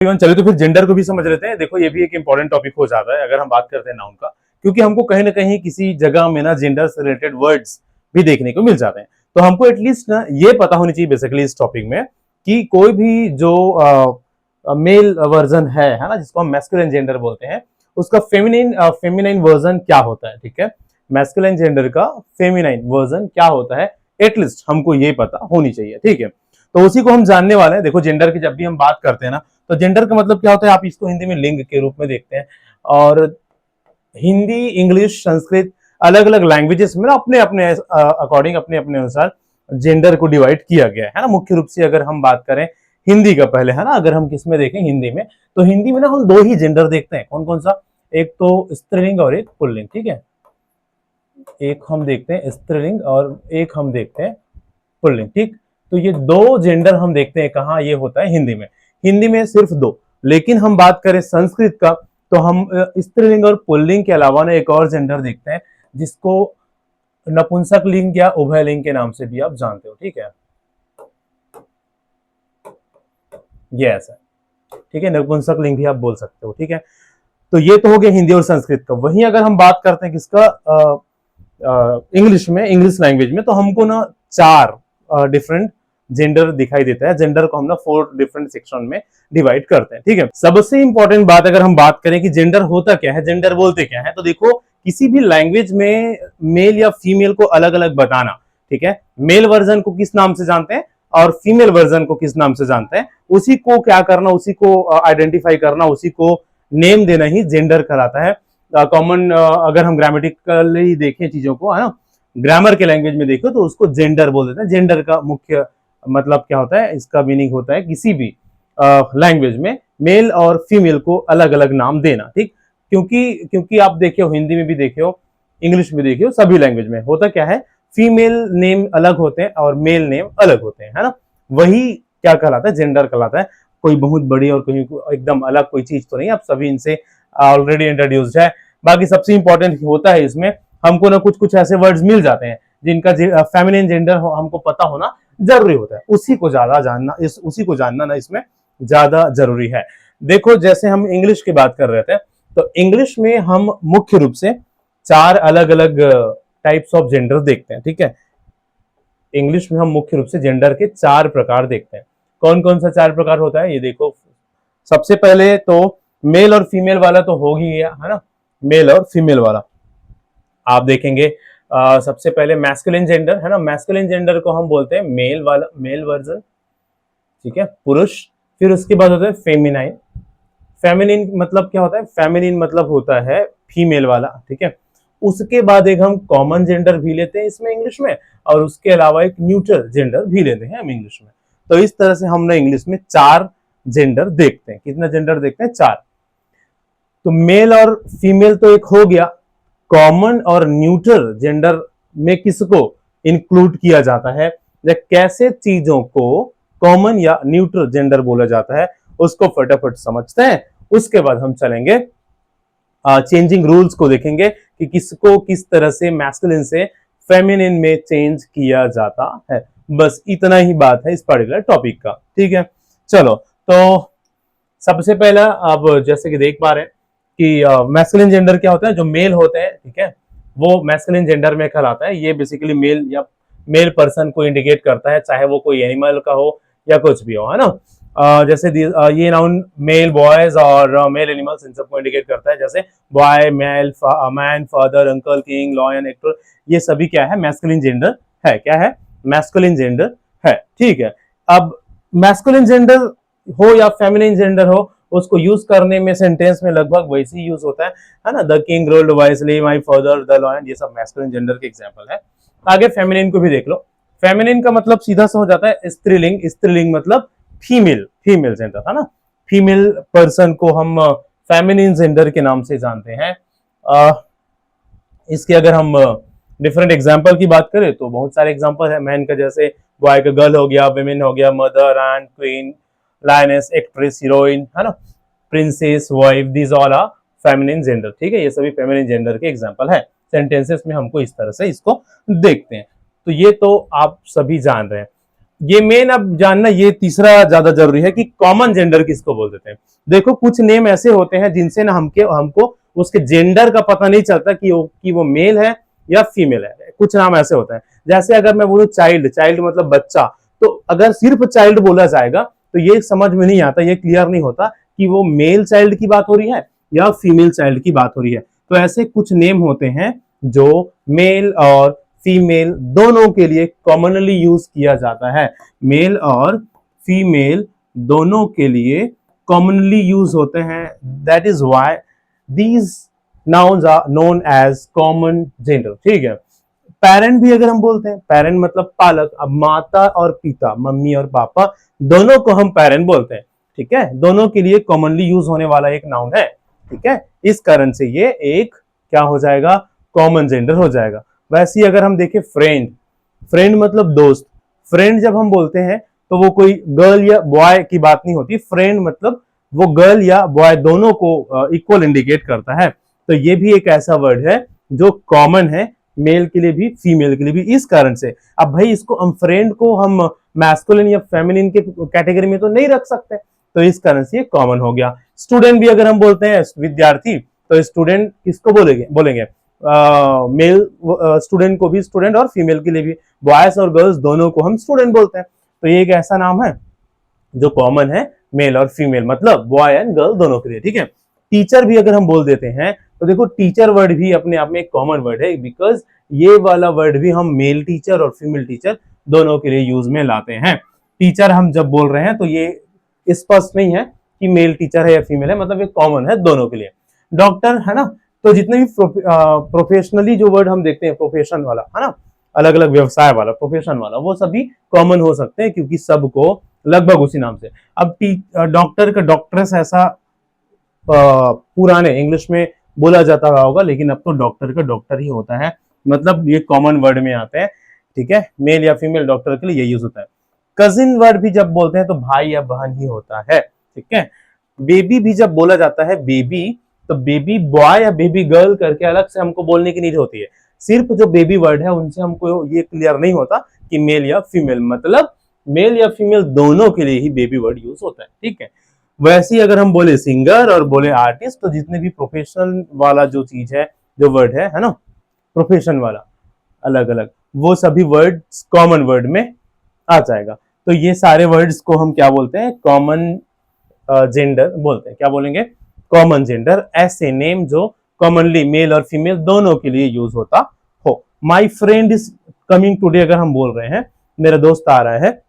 चलिए तो फिर जेंडर को भी समझ लेते हैं। देखो ये भी एक इंपॉर्टेंट टॉपिक हो जाता है अगर हम बात करते हैं नाउन का, क्योंकि हमको कहीं ना कहीं किसी जगह में ना जेंडर से रिलेटेड वर्ड्स भी देखने को मिल जाते हैं। तो हमको एटलीस्ट ना ये पता होनी चाहिए बेसिकली इस टॉपिक में कि कोई भी जो मेल वर्जन है ना, जिसको हम मैस्कुलिन जेंडर बोलते हैं, उसका फेमिनाइन वर्जन क्या होता है। ठीक है, मैस्कुलिन जेंडर का फेमिनाइन वर्जन क्या होता है, एटलीस्ट हमको ये पता होनी चाहिए। ठीक है, तो उसी को हम जानने वाले हैं। देखो जेंडर की जब भी हम बात करते हैं ना, तो जेंडर का मतलब क्या होता है, आप इसको हिंदी में लिंग के रूप में देखते हैं। और हिंदी, इंग्लिश, संस्कृत, अलग अलग लैंग्वेजेस में ना अपने अपने अकॉर्डिंग, अपने अपने अनुसार जेंडर को डिवाइड किया गया है ना। मुख्य रूप से अगर हम बात करें हिंदी का पहले, है ना, अगर हम किस में देखें हिंदी में, तो हिंदी में ना हम दो ही जेंडर देखते हैं। कौन कौन सा? एक तो स्त्रीलिंग और एक पुल्लिंग। ठीक है, एक हम देखते हैं स्त्रीलिंग और एक हम देखते हैं पुल्लिंग। ठीक, तो ये दो जेंडर हम देखते हैं कहाँ, ये होता है हिंदी में। हिंदी में सिर्फ दो। लेकिन हम बात करें संस्कृत का, तो हम स्त्रीलिंग और पुल्लिंग के अलावा ना एक और जेंडर देखते हैं, जिसको नपुंसक लिंग या उभय लिंग के नाम से भी आप जानते हो। ठीक है, ये ऐसा है। ठीक है, नपुंसक लिंग भी आप बोल सकते हो। ठीक है, तो ये तो हो गया हिंदी और संस्कृत का। वहीं अगर हम बात करते हैं किसका, इंग्लिश में, इंग्लिश लैंग्वेज में, तो हमको ना चार डिफरेंट जेंडर दिखाई देता है। जेंडर को हम ना 4 डिफरेंट सेक्शन में डिवाइड करते हैं। ठीक है, सबसे इंपॉर्टेंट बात अगर हम बात करें कि जेंडर होता क्या है, जेंडर बोलते क्या है, तो देखो किसी भी लैंग्वेज में मेल या फीमेल को अलग अलग बताना। ठीक है, मेल वर्जन को किस नाम से जानते हैं और फीमेल वर्जन को किस नाम से जानते हैं, उसी को क्या करना, उसी को आइडेंटिफाई करना, उसी को नेम देना ही जेंडर कहलाता है। कॉमन अगर हम ग्रामेटिकली देखें चीजों को, है ना, ग्रामर के लैंग्वेज में देखो, तो उसको जेंडर बोल देते हैं। जेंडर का मुख्य मतलब क्या होता है, इसका मीनिंग होता है किसी भी लैंग्वेज में मेल और फीमेल को अलग अलग नाम देना। ठीक, क्योंकि क्योंकि आप देखे हो हिंदी में भी देखे हो, इंग्लिश में देखे हो, सभी लैंग्वेज में होता क्या है, फीमेल नेम अलग होते हैं और मेल नेम अलग होते हैं, है ना। वही क्या कहलाता है, जेंडर कहलाता है। कोई बहुत बड़ी और कोई एकदम अलग कोई चीज तो नहीं, आप सभी इनसे ऑलरेडी इंट्रोड्यूस्ड है। बाकी सबसे इंपॉर्टेंट होता है इसमें, हमको ना कुछ कुछ ऐसे वर्ड्स मिल जाते हैं जिनका फेमिनिन जेंडर हमको पता होना जरूरी होता है। उसी को ज्यादा जानना, उसी को जानना ना इसमें ज्यादा जरूरी है। देखो जैसे हम इंग्लिश की बात कर रहे थे, तो इंग्लिश में हम मुख्य रूप से 4 अलग अलग टाइप्स ऑफ जेंडर देखते हैं। ठीक है, इंग्लिश में हम मुख्य रूप से जेंडर के 4 प्रकार देखते हैं। कौन कौन सा 4 प्रकार होता है, ये देखो। सबसे पहले तो मेल और फीमेल वाला तो हो ही गया, है ना, मेल और फीमेल वाला आप देखेंगे। सबसे पहले मैस्कुलिन जेंडर, है ना, मैस्कुलिन जेंडर को हम बोलते हैं मेल वाला, मेल वर्जन। ठीक है, पुरुष। फिर उसके बाद होता है फेमिनाइन। फेमिनिन मतलब क्या होता है, फेमिनिन मतलब होता है फीमेल वाला। ठीक है, उसके बाद एक हम कॉमन जेंडर भी लेते हैं इसमें इंग्लिश में, और उसके अलावा एक न्यूट्रल जेंडर भी लेते हैं हम इंग्लिश में। तो इस तरह से हमने इंग्लिश में 4 जेंडर देखते हैं। कितना जेंडर देखते हैं, 4। तो मेल और फीमेल तो एक हो गया। कॉमन और न्यूट्रल जेंडर में किसको इंक्लूड किया जाता है, या कैसे चीजों को कॉमन या न्यूट्रल जेंडर बोला जाता है, उसको फटाफट समझते हैं। उसके बाद हम चलेंगे चेंजिंग रूल्स को देखेंगे कि किसको किस तरह से मैस्कुलिन से फेमिनिन में चेंज किया जाता है। बस इतना ही बात है इस पर्टिकुलर टॉपिक का। ठीक है, चलो तो सबसे पहला, अब जैसे कि देख पा रहे हैं कि मैस्कुलिन जेंडर क्या होता है, जो मेल होते हैं, ठीक है, वो मैस्कुलिन जेंडर में कहलाता है। ये बेसिकली मेल या मेल पर्सन को इंडिकेट करता है, चाहे वो कोई एनिमल का हो या कुछ भी हो, है ना। जैसे ये नाउन मेल बॉयज और मेल एनिमल्स इन सबको इंडिकेट करता है। जैसे boy, male, man, father, uncle, king, lion, actor, ये सभी क्या है, मैस्कुलिन जेंडर है। क्या है, मैस्कुलिन जेंडर है। ठीक है, अब मैस्कुलिन जेंडर हो या फेमिनिन जेंडर हो, उसको यूज करने में सेंटेंस में लगभग वैसे ही यूज होता है ना। The king ruled wisely, my father, the lion, ये सब मैस्कुलिन जेंडर के एग्जांपल है। आगे फेमिनिन को भी देख लो। फेमिनिन का मतलब सीधा सा हो जाता है स्त्रीलिंग। स्त्रीलिंग मतलब फीमेल, फीमेल जेंडर, है ना। फीमेल पर्सन को हम फेमिनिन जेंडर के नाम से जानते हैं। इसके अगर हम डिफरेंट एग्जाम्पल की बात करें तो बहुत सारे एग्जाम्पल है मैन का। जैसे बॉय का गर्ल हो गया, विमेन हो गया, mother and queen, lioness, actress, heroine, है ना, princess, wife, these all are feminine gender. ठीक है, ये सभी फेमिनिन जेंडर के एग्जांपल है। सेंटेंसेस में हमको इस तरह से इसको देखते हैं। तो ये तो आप सभी जान रहे हैं। ये मेन अब जानना, ये तीसरा ज्यादा जरूरी है कि कॉमन जेंडर किसको बोल देते हैं। देखो कुछ नेम ऐसे होते हैं जिनसे ना हमको उसके जेंडर का पता नहीं चलता कि वो मेल है या फीमेल है। कुछ नाम ऐसे होते हैं, जैसे अगर मैं बोलूं चाइल्ड, चाइल्ड मतलब बच्चा, तो अगर सिर्फ चाइल्ड बोला जाएगा तो ये समझ में नहीं आता, ये क्लियर नहीं होता कि वो मेल चाइल्ड की बात हो रही है या फीमेल चाइल्ड की बात हो रही है। तो ऐसे कुछ नेम होते हैं जो मेल और फीमेल दोनों के लिए कॉमनली यूज किया जाता है। मेल और फीमेल दोनों के लिए कॉमनली यूज होते हैं। That is why these nouns are known as common gender. ठीक है। पेरेंट भी अगर हम बोलते हैं, पेरेंट मतलब पालक, अब माता और पिता, मम्मी और पापा, दोनों को हम पेरेंट बोलते हैं। ठीक है, दोनों के लिए कॉमनली यूज होने वाला एक नाउन है। ठीक है, इस कारण से ये एक क्या हो जाएगा, कॉमन जेंडर हो जाएगा। वैसे ही अगर हम देखें फ्रेंड, फ्रेंड मतलब दोस्त। फ्रेंड जब हम बोलते हैं तो वो कोई गर्ल या बॉय की बात नहीं होती। फ्रेंड मतलब वो गर्ल या बॉय दोनों को इक्वल इंडिकेट करता है। तो ये भी एक ऐसा वर्ड है जो कॉमन है, मेल के लिए भी फीमेल के लिए भी। इस कारण से अब भाई इसको हम फ्रेंड को हम मैस्कुलिन या फेमिनिन के कैटेगरी में तो नहीं रख सकते, तो इस कारण से ये कॉमन हो गया। स्टूडेंट भी अगर हम बोलते हैं विद्यार्थी, तो स्टूडेंट किसको बोलेंगे, मेल स्टूडेंट को भी स्टूडेंट और फीमेल के लिए भी, बॉयज और गर्ल्स दोनों को हम स्टूडेंट बोलते हैं। तो ये एक ऐसा नाम है जो कॉमन है मेल और फीमेल, मतलब बॉय एंड गर्ल दोनों के लिए। ठीक है। टीचर भी अगर हम बोल देते हैं तो देखो टीचर वर्ड भी अपने आप में एक कॉमन वर्ड है, बिकॉज ये वाला वर्ड भी हम मेल टीचर और फीमेल टीचर दोनों के लिए यूज में लाते हैं। टीचर हम जब बोल रहे हैं तो ये स्पष्ट नहीं है कि मेल टीचर है या फीमेल है, मतलब ये कॉमन है दोनों के लिए। डॉक्टर है ना, तो जितने भी प्रोफेशनली जो वर्ड हम देखते हैं, प्रोफेशन वाला है ना, अलग अलग व्यवसाय वाला, प्रोफेशन वाला, वो सभी कॉमन हो सकते हैं क्योंकि सबको लगभग उसी नाम से। अब डॉक्टर का डॉक्टरेस ऐसा पुराने इंग्लिश में बोला जाता रहा होगा, लेकिन अब तो डॉक्टर का डॉक्टर ही होता है, मतलब ये कॉमन वर्ड में आते हैं। ठीक है, मेल या फीमेल डॉक्टर के लिए ये यूज होता है। कजिन वर्ड भी जब बोलते हैं तो भाई या बहन ही होता है। ठीक है। बेबी भी जब बोला जाता है बेबी, तो बेबी बॉय या बेबी गर्ल करके अलग से हमको बोलने की नीड होती है। सिर्फ जो बेबी वर्ड है उनसे हमको ये क्लियर नहीं होता कि मेल या फीमेल, मतलब मेल या फीमेल दोनों के लिए ही बेबी वर्ड यूज होता है। ठीक है। वैसे ही अगर हम बोले सिंगर और बोले आर्टिस्ट, तो जितने भी प्रोफेशनल वाला जो चीज है, जो वर्ड है ना, प्रोफेशन वाला अलग अलग, वो सभी वर्ड्स कॉमन वर्ड में आ जाएगा। तो ये सारे वर्ड्स को हम क्या बोलते हैं, कॉमन जेंडर बोलते हैं। क्या बोलेंगे, कॉमन जेंडर। ऐसे नेम जो कॉमनली मेल और फीमेल दोनों के लिए यूज होता हो। My friend is coming today अगर हम बोल रहे हैं, मेरा दोस्त आ रहा है,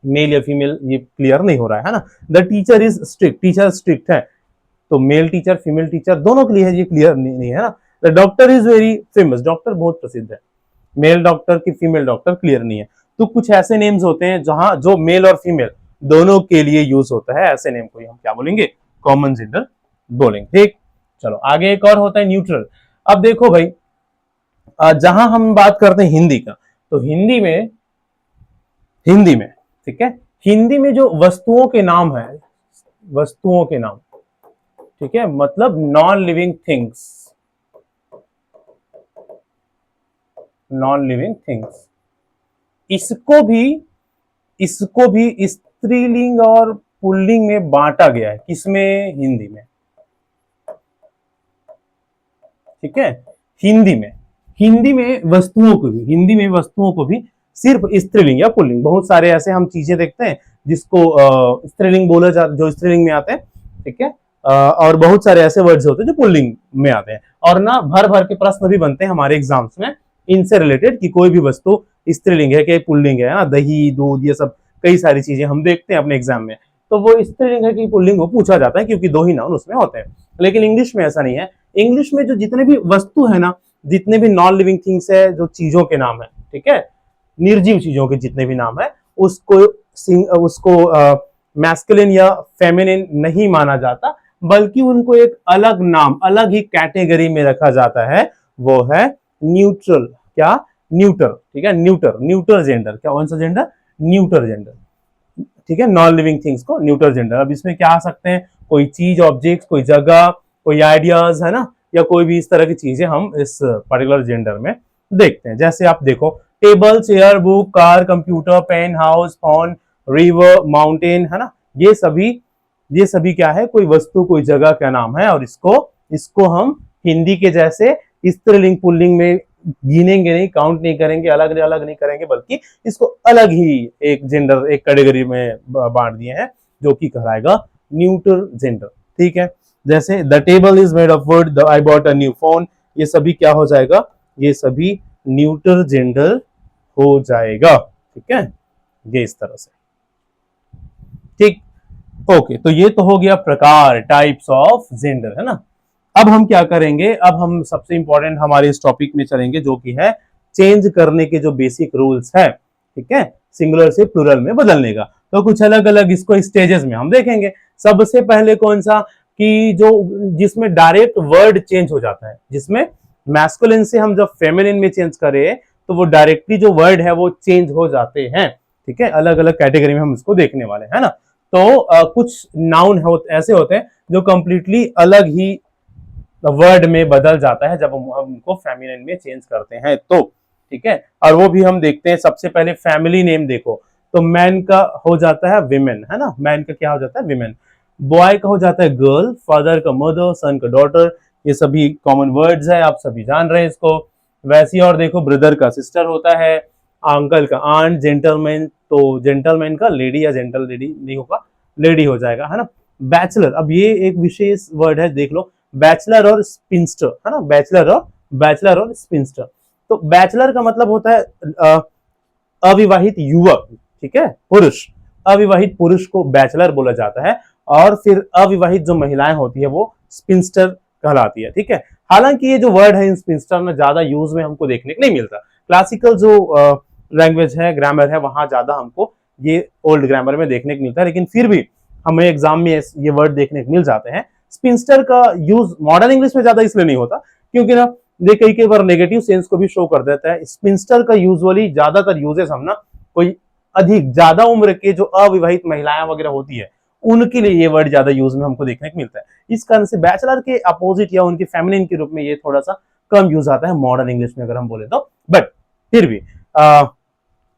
मेल या फीमेल ये क्लियर नहीं हो रहा है ना। The teacher is strict, teacher strict है, तो मेल टीचर फीमेल टीचर दोनों के लिए है, ये क्लियर नहीं है ना। The doctor is very famous, doctor बहुत प्रसिद्ध है, मेल डॉक्टर की फीमेल डॉक्टर क्लियर नहीं है। तो कुछ ऐसे नेम्स होते हैं जहां जो मेल और फीमेल दोनों के लिए यूज होता है, ऐसे नेम को हम क्या बोलेंगे, कॉमन जेंडर बोलेंगे। ठीक, चलो आगे एक और होता है न्यूट्रल। अब देखो भाई, जहां हम बात करते हैं हिंदी का, तो हिंदी में ठीक है, हिंदी में जो वस्तुओं के नाम है, वस्तुओं के नाम, ठीक है, मतलब non living things, non living things, इसको भी स्त्रीलिंग और पुल्लिंग में बांटा गया है। किसमें, हिंदी में। ठीक है, हिंदी में वस्तुओं को भी सिर्फ स्त्रीलिंग या पुल्लिंग, बहुत सारे ऐसे हम चीजें देखते हैं जिसको स्त्रीलिंग बोला जाता, जो स्त्रीलिंग में आते हैं। ठीक है, और बहुत सारे ऐसे वर्ड्स होते हैं जो पुल्लिंग में आते हैं। और ना भर भर के प्रश्न भी बनते हैं हमारे एग्जाम्स में इनसे रिलेटेड कि कोई भी वस्तु स्त्रीलिंग है कि पुल्लिंग है ना, दही दूध ये सब कई सारी चीजें हम देखते हैं अपने एग्जाम में, तो वो स्त्रीलिंग है कि पुल्लिंग, वो पूछा जाता है क्योंकि दो ही नाउन उसमें होते हैं। लेकिन इंग्लिश में ऐसा नहीं है। इंग्लिश में जो जितने भी वस्तु है ना, जितने भी नॉन लिविंग थिंग्स है, जो चीजों के नाम है, ठीक है, निर्जीव चीजों के जितने भी नाम है, उसको मैस्कुलिन या फेमिनिन नहीं माना जाता, बल्कि उनको एक अलग नाम, अलग ही कैटेगरी में रखा जाता है, वो है न्यूट्रल। क्या, न्यूटर। ठीक है, न्यूटर जेंडर। क्या, कौन सा जेंडर, न्यूटर जेंडर। ठीक है, नॉन लिविंग थिंग्स को न्यूट्रल जेंडर। अब इसमें क्या आ सकते हैं, कोई चीज, ऑब्जेक्ट, कोई जगह, कोई आइडियाज, है ना, या कोई भी इस तरह की चीजें हम इस पर्टिकुलर जेंडर में देखते हैं। जैसे आप देखो, table, chair, book, car, computer, pen, house, phone, river, mountain, है ना। ये सभी क्या है, कोई वस्तु कोई जगह का नाम है, और इसको हम हिंदी के जैसे स्त्रीलिंग पुल्लिंग में गिनेंगे नहीं, काउंट नहीं करेंगे, अलग अलग नहीं करेंगे, बल्कि इसको अलग ही एक जेंडर, एक कैटेगरी में बांट दिए हैं, जो कि कहलाएगा न्यूट्रल जेंडर। ठीक है, जैसे the table is made of would, I bought a new phone, ये सभी क्या हो जाएगा, ये सभी न्यूट्रल जेंडर हो जाएगा। ठीक है, ये इस तरह से। ठीक, ओके, तो ये तो हो गया प्रकार, टाइप्स ऑफ जेंडर, है ना। अब हम क्या करेंगे, अब हम सबसे इंपॉर्टेंट हमारे इस टॉपिक में चलेंगे, जो कि है चेंज करने के जो बेसिक रूल्स है। ठीक है, सिंगुलर से प्लूरल में बदलने का, तो कुछ अलग अलग इसको स्टेजेस में हम देखेंगे। सबसे पहले कौन सा, कि जो जिसमें डायरेक्ट वर्ड चेंज हो जाता है, जिसमें मैस्कुलिन से हम जब फेमिनिन में चेंज करें तो वो डायरेक्टली जो वर्ड है वो चेंज हो जाते हैं। ठीक है, अलग अलग कैटेगरी में हम इसको देखने वाले हैं ना। तो कुछ नाउन ऐसे होते हैं जो कंप्लीटली अलग ही वर्ड में बदल जाता है जब हम उनको फेमिनिन में चेंज करते हैं तो। ठीक है, और वो भी हम देखते हैं। सबसे पहले फैमिली नेम देखो, तो मैन का हो जाता है विमेन, है ना, मैन का क्या हो जाता है, विमेन। बॉय का हो जाता है गर्ल, फादर का मदर, सन का डॉटर, ये सभी कॉमन वर्ड्स है, आप सभी जान रहे हैं इसको। वैसे और देखो, ब्रदर का सिस्टर होता है, अंकल का आंट, जेंटलमैन, तो जेंटलमैन का लेडी या जेंटल लेडी नहीं होगा, लेडी हो जाएगा, है ना। बैचलर, अब ये एक विशेष वर्ड है, देख लो, बैचलर और स्पिंस्टर, है ना, बैचलर और स्पिंस्टर। तो बैचलर का मतलब होता है अविवाहित युवक, ठीक है, पुरुष। अविवाहित पुरुष को बैचलर बोला जाता है, और फिर अविवाहित जो महिलाएं होती है वो स्पिंस्टर कहलाती है। ठीक है, हालांकि ये जो वर्ड है इन स्पिंस्टर में ज्यादा यूज में हमको देखने को नहीं मिलता। क्लासिकल जो लैंग्वेज है, ग्रामर है, वहां ज्यादा हमको ये ओल्ड ग्रामर में देखने को मिलता है, लेकिन फिर भी हमें एग्जाम में ये वर्ड देखने को मिल जाते हैं। स्पिंस्टर का यूज मॉडर्न इंग्लिश में ज्यादा इसलिए नहीं होता क्योंकि ना ये कई बार नेगेटिव सेंस को भी शो कर देता है। स्पिंस्टर का यूजुअली ज्यादातर यूजेस हम ना कोई अधिक ज्यादा उम्र के जो अविवाहित महिलाएं वगैरह होती है उनके लिए ये वर्ड ज्यादा यूज में हमको देखने को मिलता है। इस कारण से बैचलर के अपोजिट या उनके फेमिनिन के रूप में ये थोड़ा सा कम यूज आता है मॉडर्न इंग्लिश में अगर हम बोले तो। बट फिर भी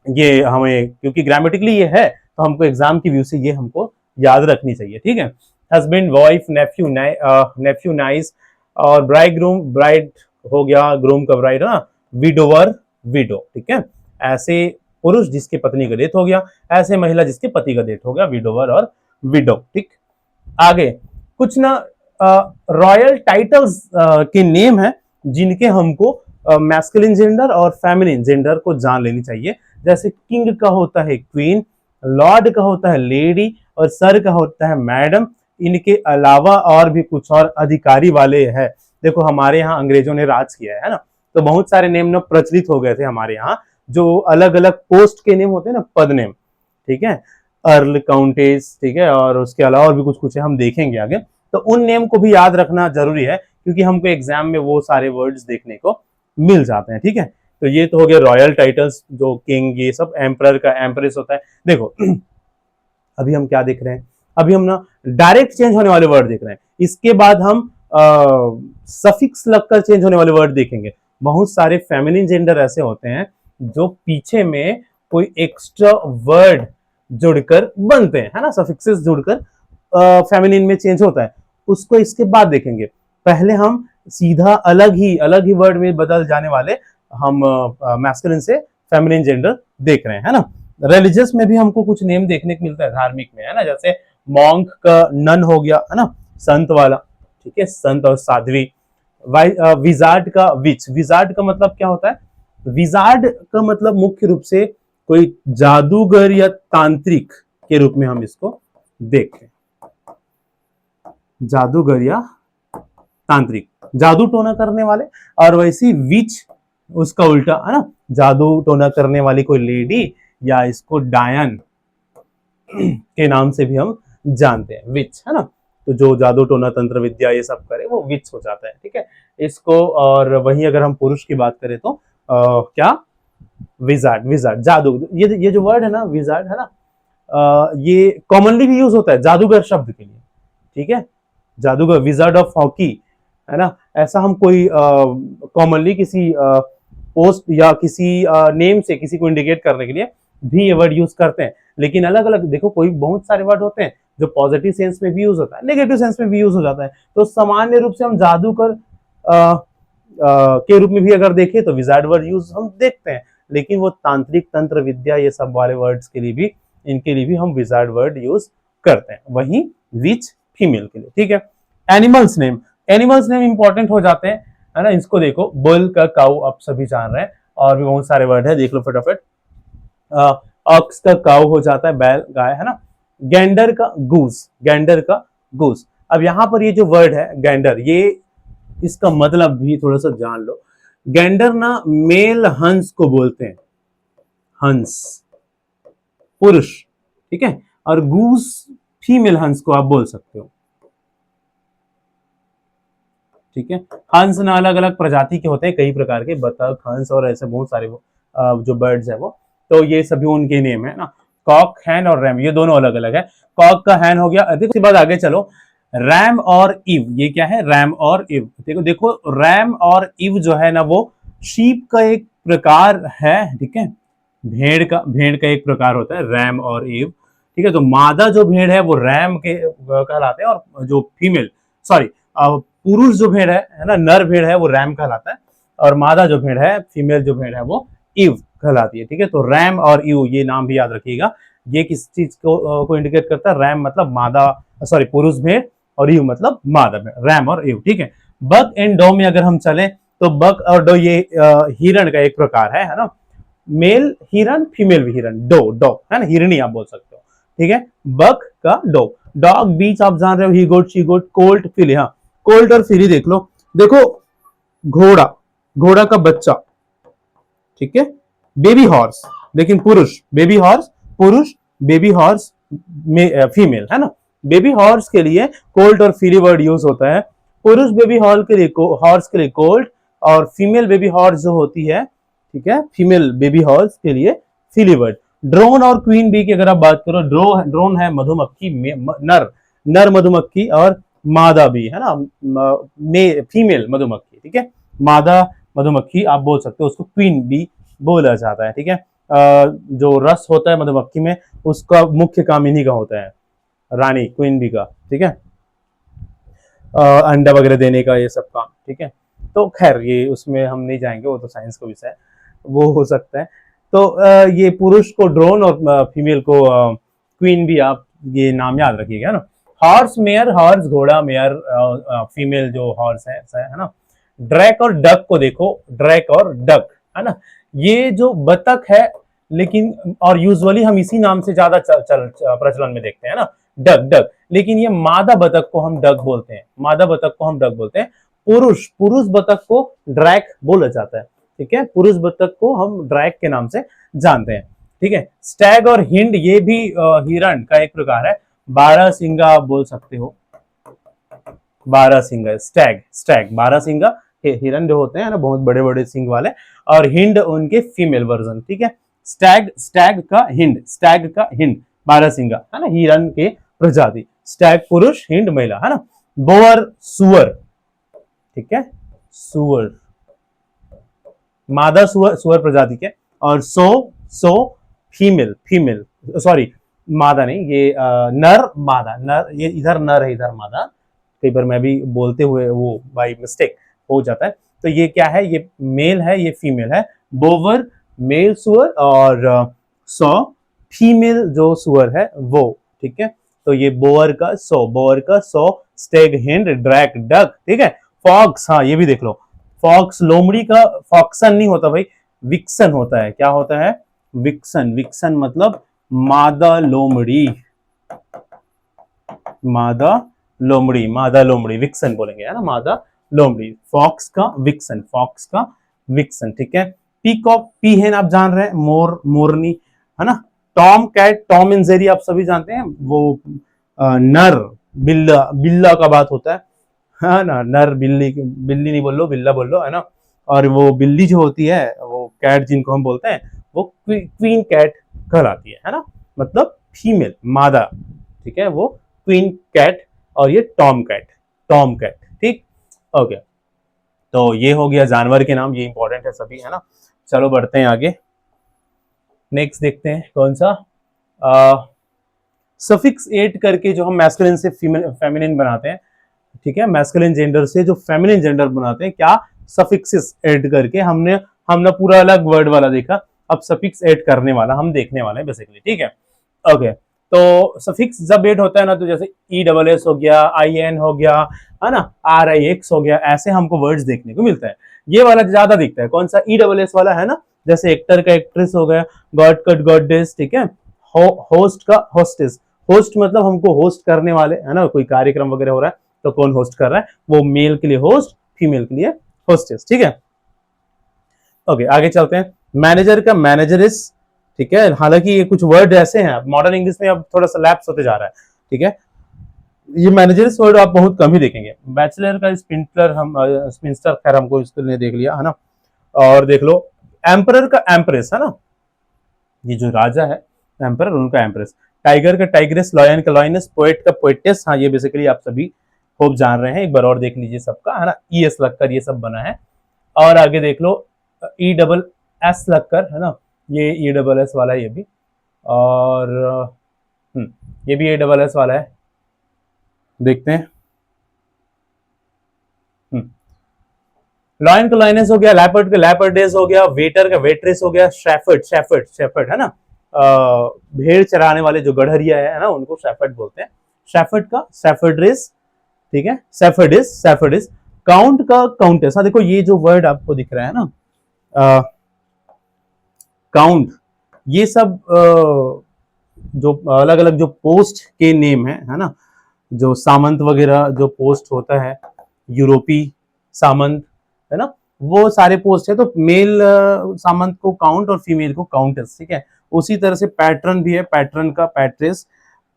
ये हमें, क्योंकि ग्रामेटिकली ये है तो हमको एग्जाम की व्यू से ये हमको याद रखनी चाहिए। ठीक है, हस्बैंड, वाइफ, नेफ्यू, नाइस, और ब्राइड ग्रूम, ब्राइड हो गया, ग्रूम का ब्राइड है ना, विडोवर, विडो। ठीक है, ऐसे पुरुष जिसके पत्नी का डेथ हो गया, ऐसे महिला जिसके पति का डेथ हो गया, विडोवर और विडो। ठीक, आगे कुछ ना रॉयल टाइटल्स के नेम है जिनके हमको मैस्कुलिन जेंडर और फेमिनिन जेंडर को जान लेनी चाहिए। जैसे किंग का होता है क्वीन, लॉर्ड का होता है लेडी, और सर का होता है मैडम। इनके अलावा और भी कुछ और अधिकारी वाले हैं। देखो हमारे यहाँ अंग्रेजों ने राज किया है ना, तो बहुत सारे नेम ना प्रचलित हो गए थे हमारे यहाँ, जो अलग अलग पोस्ट के नेम होते हैं ना, पद नेम। ठीक है, अर्ल, काउंटेस, ठीक है, और उसके अलावा और भी कुछ कुछ है, हम देखेंगे आगे। तो उन नेम को भी याद रखना जरूरी है क्योंकि हमको एग्जाम में वो सारे वर्ड्स देखने को मिल जाते हैं। ठीक है, तो ये तो हो गया रॉयल टाइटल्स, जो किंग, ये सब, एम्परर का एम्प्रेस होता है। देखो अभी हम क्या देख रहे हैं, अभी हम ना डायरेक्ट चेंज होने वाले वर्ड देख रहे हैं। इसके बाद हम सफिक्स लगकर चेंज होने वाले वर्ड देखेंगे। बहुत सारे फेमिनिन जेंडर ऐसे होते हैं जो पीछे में कोई एक्स्ट्रा वर्ड जुड़कर बनते हैं, है ना, सफिक्सेस जुड़कर फेमिनिन में चेंज होता है, उसको इसके बाद देखेंगे। पहले हम सीधा अलग ही वर्ड में बदल जाने वाले हम मैस्कुलिन से फेमिनिन जेंडर देख रहे हैं, है ना। रिलीजियस में भी हमको कुछ नेम देखने को मिलता है, धार्मिक में, है ना, जैसे मॉन्क का नन हो गया, है ना, संत वाला। ठीक है, संत और साध्वी। विजार्ड का विच, विजार्ड का मतलब क्या होता है, विजार्ड का मतलब मुख्य रूप से कोई जादूगर या तांत्रिक के रूप में हम इसको देखते हैं। जादूगर या तांत्रिक, जादू टोना करने वाले, और वैसी विच उसका उल्टा, है ना, जादू टोना करने वाली कोई लेडी, या इसको डायन के नाम से भी हम जानते हैं, विच, है ना। तो जो जादू टोना तंत्र विद्या ये सब करे वो विच हो जाता है। ठीक है, इसको, और वहीं अगर हम पुरुष की बात करें तो क्या, विजार्ड, विजार्ड, जादू, ये जो वर्ड है ना विजार्ड, है ना, ये कॉमनली भी यूज होता है जादूगर शब्द के लिए। ठीक है, जादूगर, विजार्ड ऑफ हॉकी, है ना, ऐसा हम कोई कॉमनली किसी पोस्ट या किसी नेम से किसी को इंडिकेट करने के लिए भी ये वर्ड यूज करते हैं। लेकिन अलग अलग देखो, कोई बहुत सारे वर्ड होते हैं जो पॉजिटिव सेंस में भी यूज होता है, नेगेटिव सेंस में भी यूज हो जाता है। तो सामान्य रूप से हम जादूगर के रूप में भी अगर देखें तो विजार्ड वर्ड यूज हम देखते हैं, लेकिन वो तांत्रिक, तंत्र विद्या, ये सब वाले वर्ड्स के लिए भी, इनके लिए भी हम विजार्ड वर्ड यूज करते हैं। वहीं विच फीमेल के लिए, ठीक है। Animals name, animals name important हो जाते हैं, है ना। इसको देखो, बुल का काऊ आप सभी जान रहे हैं, और भी बहुत सारे वर्ड है, देख लो फटाफट। ऑक्स का काऊ हो जाता है, बैल गाय, है ना। गैंडर का गूस, गैंडर का गूस। अब यहां पर ये जो वर्ड है गैंडर, ये इसका मतलब भी थोड़ा सा जान लो। गैंडर ना मेल हंस को बोलते हैं, हंस पुरुष, ठीक है। और गूस फीमेल हंस को आप बोल सकते हो, ठीक है। हंस ना अलग अलग प्रजाति के होते हैं, कई प्रकार के, बतख, हंस और ऐसे बहुत सारे जो बर्ड्स है वो, तो ये सभी उनके नेम है ना। कॉक, हैन और रैम, ये दोनों अलग अलग है। कॉक का हैन हो गया। उसके बाद आगे चलो, रैम और इव, ये क्या है, रैम और इव। देखो देखो, रैम और इव जो है ना, वो शीप का एक प्रकार है, ठीक है। भेड़ का एक प्रकार होता है रैम और इव, ठीक है। तो मादा जो भेड़ है वो रैम के कहलाते हैं, और जो फीमेल, सॉरी, पुरुष जो भेड़ है ना, नर भेड़ है, वो रैम कहलाता है, और मादा जो भेड़ है, फीमेल जो भेड़ है, वो इव कहलाती है, ठीक है। तो रैम और इव, ये नाम भी याद रखिएगा। ये किस चीज को इंडिकेट करता है, रैम मतलब मादा, सॉरी पुरुष भेड़, और इव मतलब मादा भेड़, रैम और इव, ठीक है। बक एंड डो में अगर हम चले तो बक और डो ये हिरण का एक प्रकार है ना। मेल हिरण, फीमेल हिरण, डो, डो है ना, हिरणी आप बोल सकते हो, ठीक है। बक का डो। डॉग, बीच आप जान रहे हो, ही गोट, शी गोट, कोल्ट, फिली, हाँ कोल्ट और फिली देख लो। देखो, घोड़ा, घोड़ा का बच्चा, ठीक है। बेबी हॉर्स, लेकिन पुरुष, बेबी हॉर्स पुरुष, बेबी हॉर्स फीमेल, है ना। बेबी हॉर्स के लिए कोल्ट और फिली वर्ड यूज होता है। पुरुष बेबी हॉर्स के लिए कोल्ट, और फीमेल बेबी हॉर्स जो होती है, ठीक है, फीमेल बेबी हॉर्स के लिए फिली वर्ड। ड्रोन और क्वीन बी की अगर आप बात करो, ड्रोन है मधुमक्खी, नर नर मधुमक्खी, और मादा भी है ना, फीमेल मधुमक्खी, ठीक है। मादा मधुमक्खी आप बोल सकते हो, उसको क्वीन बी बोला जाता है, ठीक है। जो रस होता है मधुमक्खी में, उसका मुख्य काम इन्हीं का होता है, रानी क्वीन बी का, ठीक है। अंडा वगैरह देने का, ये सब काम, ठीक है। तो खैर ये उसमें हम नहीं जाएंगे, वो तो साइंस का विषय है, वो हो सकता है। तो ये पुरुष को ड्रोन और फीमेल को क्वीन बी, आप ये नाम याद रखिएगा ना। हॉर्स मेयर, हॉर्स घोड़ा, मेयर फीमेल जो हॉर्स है, ऐसा है ना। ड्रैक और डक को देखो, ड्रैक और डक, है ना। ये जो बतख है, लेकिन और यूजुअली हम इसी नाम से ज्यादा प्रचलन में देखते हैं ना, डक, डक। लेकिन ये मादा बतख को हम डक बोलते हैं, मादा बतख को हम डक बोलते हैं। पुरुष पुरुष बतख को ड्रैक बोला जाता है, ठीक है। पुरुष बतख को हम ड्रैक के नाम से जानते हैं, ठीक है। स्टैग और हिंड, ये भी हिरण का एक प्रकार है। बारहसिंगा आप बोल सकते हो, बारहसिंगा, स्टैग, स्टैग बारहसिंगा हिरण जो होते हैं ना, बहुत बड़े बड़े सिंग वाले, और हिंड उनके फीमेल वर्जन, ठीक है। स्टैग, स्टैग का हिंड, स्टैग का हिंड, बारहसिंगा, है ना, हिरण के प्रजाति। स्टैग पुरुष, हिंड महिला, है ना। बोअर, सुअर, ठीक है, सुअर, मादा सुअर, सुअर प्रजाति के। और सो फीमेल, फीमेल, सॉरी मादा नहीं, ये नर मादा, नर, ये इधर नर है, इधर मादा, कई बार मैं भी बोलते हुए वो बाई मिस्टेक हो जाता है। तो ये क्या है, ये मेल है, ये फीमेल है। बोवर मेल सुअर, और सौ फीमेल जो सुअर है वो, ठीक है। तो ये बोअर का सौ, बोअर का सौ, स्टेग हिंड, ड्रैक डक, ठीक है। फॉक्स, हाँ ये भी देख लो, फॉक्स लोमड़ी का फॉक्सन नहीं होता भाई, विक्सन होता है। क्या होता है, विक्सन, विक्सन मतलब मादा लोमड़ी, मादा लोमड़ी, मादा लोमड़ी, विक्सन बोलेंगे, है ना, मादा लोमड़ी। फॉक्स का विक्सन, फॉक्स का विक्सन, ठीक है। पीकॉक, पीहेन आप जान रहे हैं, मोर, मोरनी, है ना। Tom cat, Tom and Jerry आप सभी जानते हैं, वो नर बिल्ला, बिल्ला का बात होता है ना, नर बिल्ली, बिल्ली नहीं बोल लो, बिल्ला बोल लो, है ना। और वो बिल्ली जो होती है, वो कैट जिनको हम बोलते हैं, वो क्वीन कैट कहलाती है ना, मतलब फीमेल, मादा, ठीक है, वो क्वीन कैट। और ये टॉम कैट, टॉम कैट, ठीक, ओके। तो ये हो गया जानवर के नाम, ये इंपॉर्टेंट है सभी, है ना। चलो बढ़ते हैं आगे, नेक्स्ट देखते हैं कौन सा। सफिक्स एट करके जो हम मैस्कुलिन से फेमिनिन बनाते हैं, ठीक है, मैस्कुलिन जेंडर से जो फेमिनिन जेंडर बनाते हैं, क्या सफिक्सेस ऐड करके हमने पूरा अलग वर्ड वाला देखा, अब सफिक्स ऐड करने वाला हम देखने वाले हैं बेसिकली, ठीक है। ओके, तो सफिक्स जब ऐड होता है ना, तो जैसे ई डबल एस हो गया, आई एन हो गया, है ना, आर आई एक्स हो गया, ऐसे हमको वर्ड्स देखने को मिलता है। ये वाला ज्यादा दिखता है, कौन सा, ई डबल एस वाला, है ना, जैसे एक्टर का एक्ट्रेस हो गया, गॉड कट गॉडेस, ठीक है, होस्ट का होस्टेस, होस्ट मतलब हमको होस्ट करने वाले, है ना, कोई कार्यक्रम वगैरह हो रहा है तो कौन होस्ट कर रहा है, वो मेल के लिए होस्ट, फीमेल के लिए होस्टेस, ठीक है। ओके, आगे चलते हैं, मैनेजर का मैनेजरिस, ठीक है, हालांकि ये कुछ वर्ड ऐसे हैं मॉडर्न इंग्लिश में अब थोड़ा सा लैप्स होते जा रहा है, ठीक है, ये मैनेजरिस वर्ड आप बहुत कम ही देखेंगे। बैचलर का स्पिंस्टर, हम स्पिंस्टर, खैर हमको इसको ने देख लिया, है ना। और देख लो एम्परर का एम्प्रेस, है ना, ये जो राजा है एम्परर, उनका एम्प्रेस। टाइगर का टाइग्रेस, लॉयन का लॉयनेस, पोएट का पोएटेस, हाँ ये बेसिकली आप सभी होप जान रहे हैं, एक बार और देख लीजिए सबका, है ना, ई एस लगकर ये सब बना है। और आगे देख लो ई डबल एस लगकर, है ना, ये ई डबल एस वाला है ये भी, और ये भी ई डबल एस वाला है, देखते हैं। लॉयन का लॉयनेस हो गया, लैपर्ड का लैपर्डेस हो गया, वेटर का वेट्रेस हो गया, शेफर्ड शेफर्ड शेफर्ड, है ना, भेड़ चराने वाले जो गड़हरिया है ना, उनको शेफर्ड बोलते हैं। शेफर्ड का शेफर्ड्रेस, ठीक है, शेफर्डिस शेफर्डिस। काउंट का काउंटेस, हाँ देखो ये जो वर्ड आपको दिख रहा है ना, काउंट, ये सब जो अलग अलग जो पोस्ट के नेम है ना, जो सामंत वगैरह जो पोस्ट होता है, यूरोपी सामंत, है ना, वो सारे पोस्ट है, तो मेल सामंत को काउंट और फीमेल को काउंटेस, ठीक है। उसी तरह से पैट्रन भी है, पैट्रन का पैट्रेस।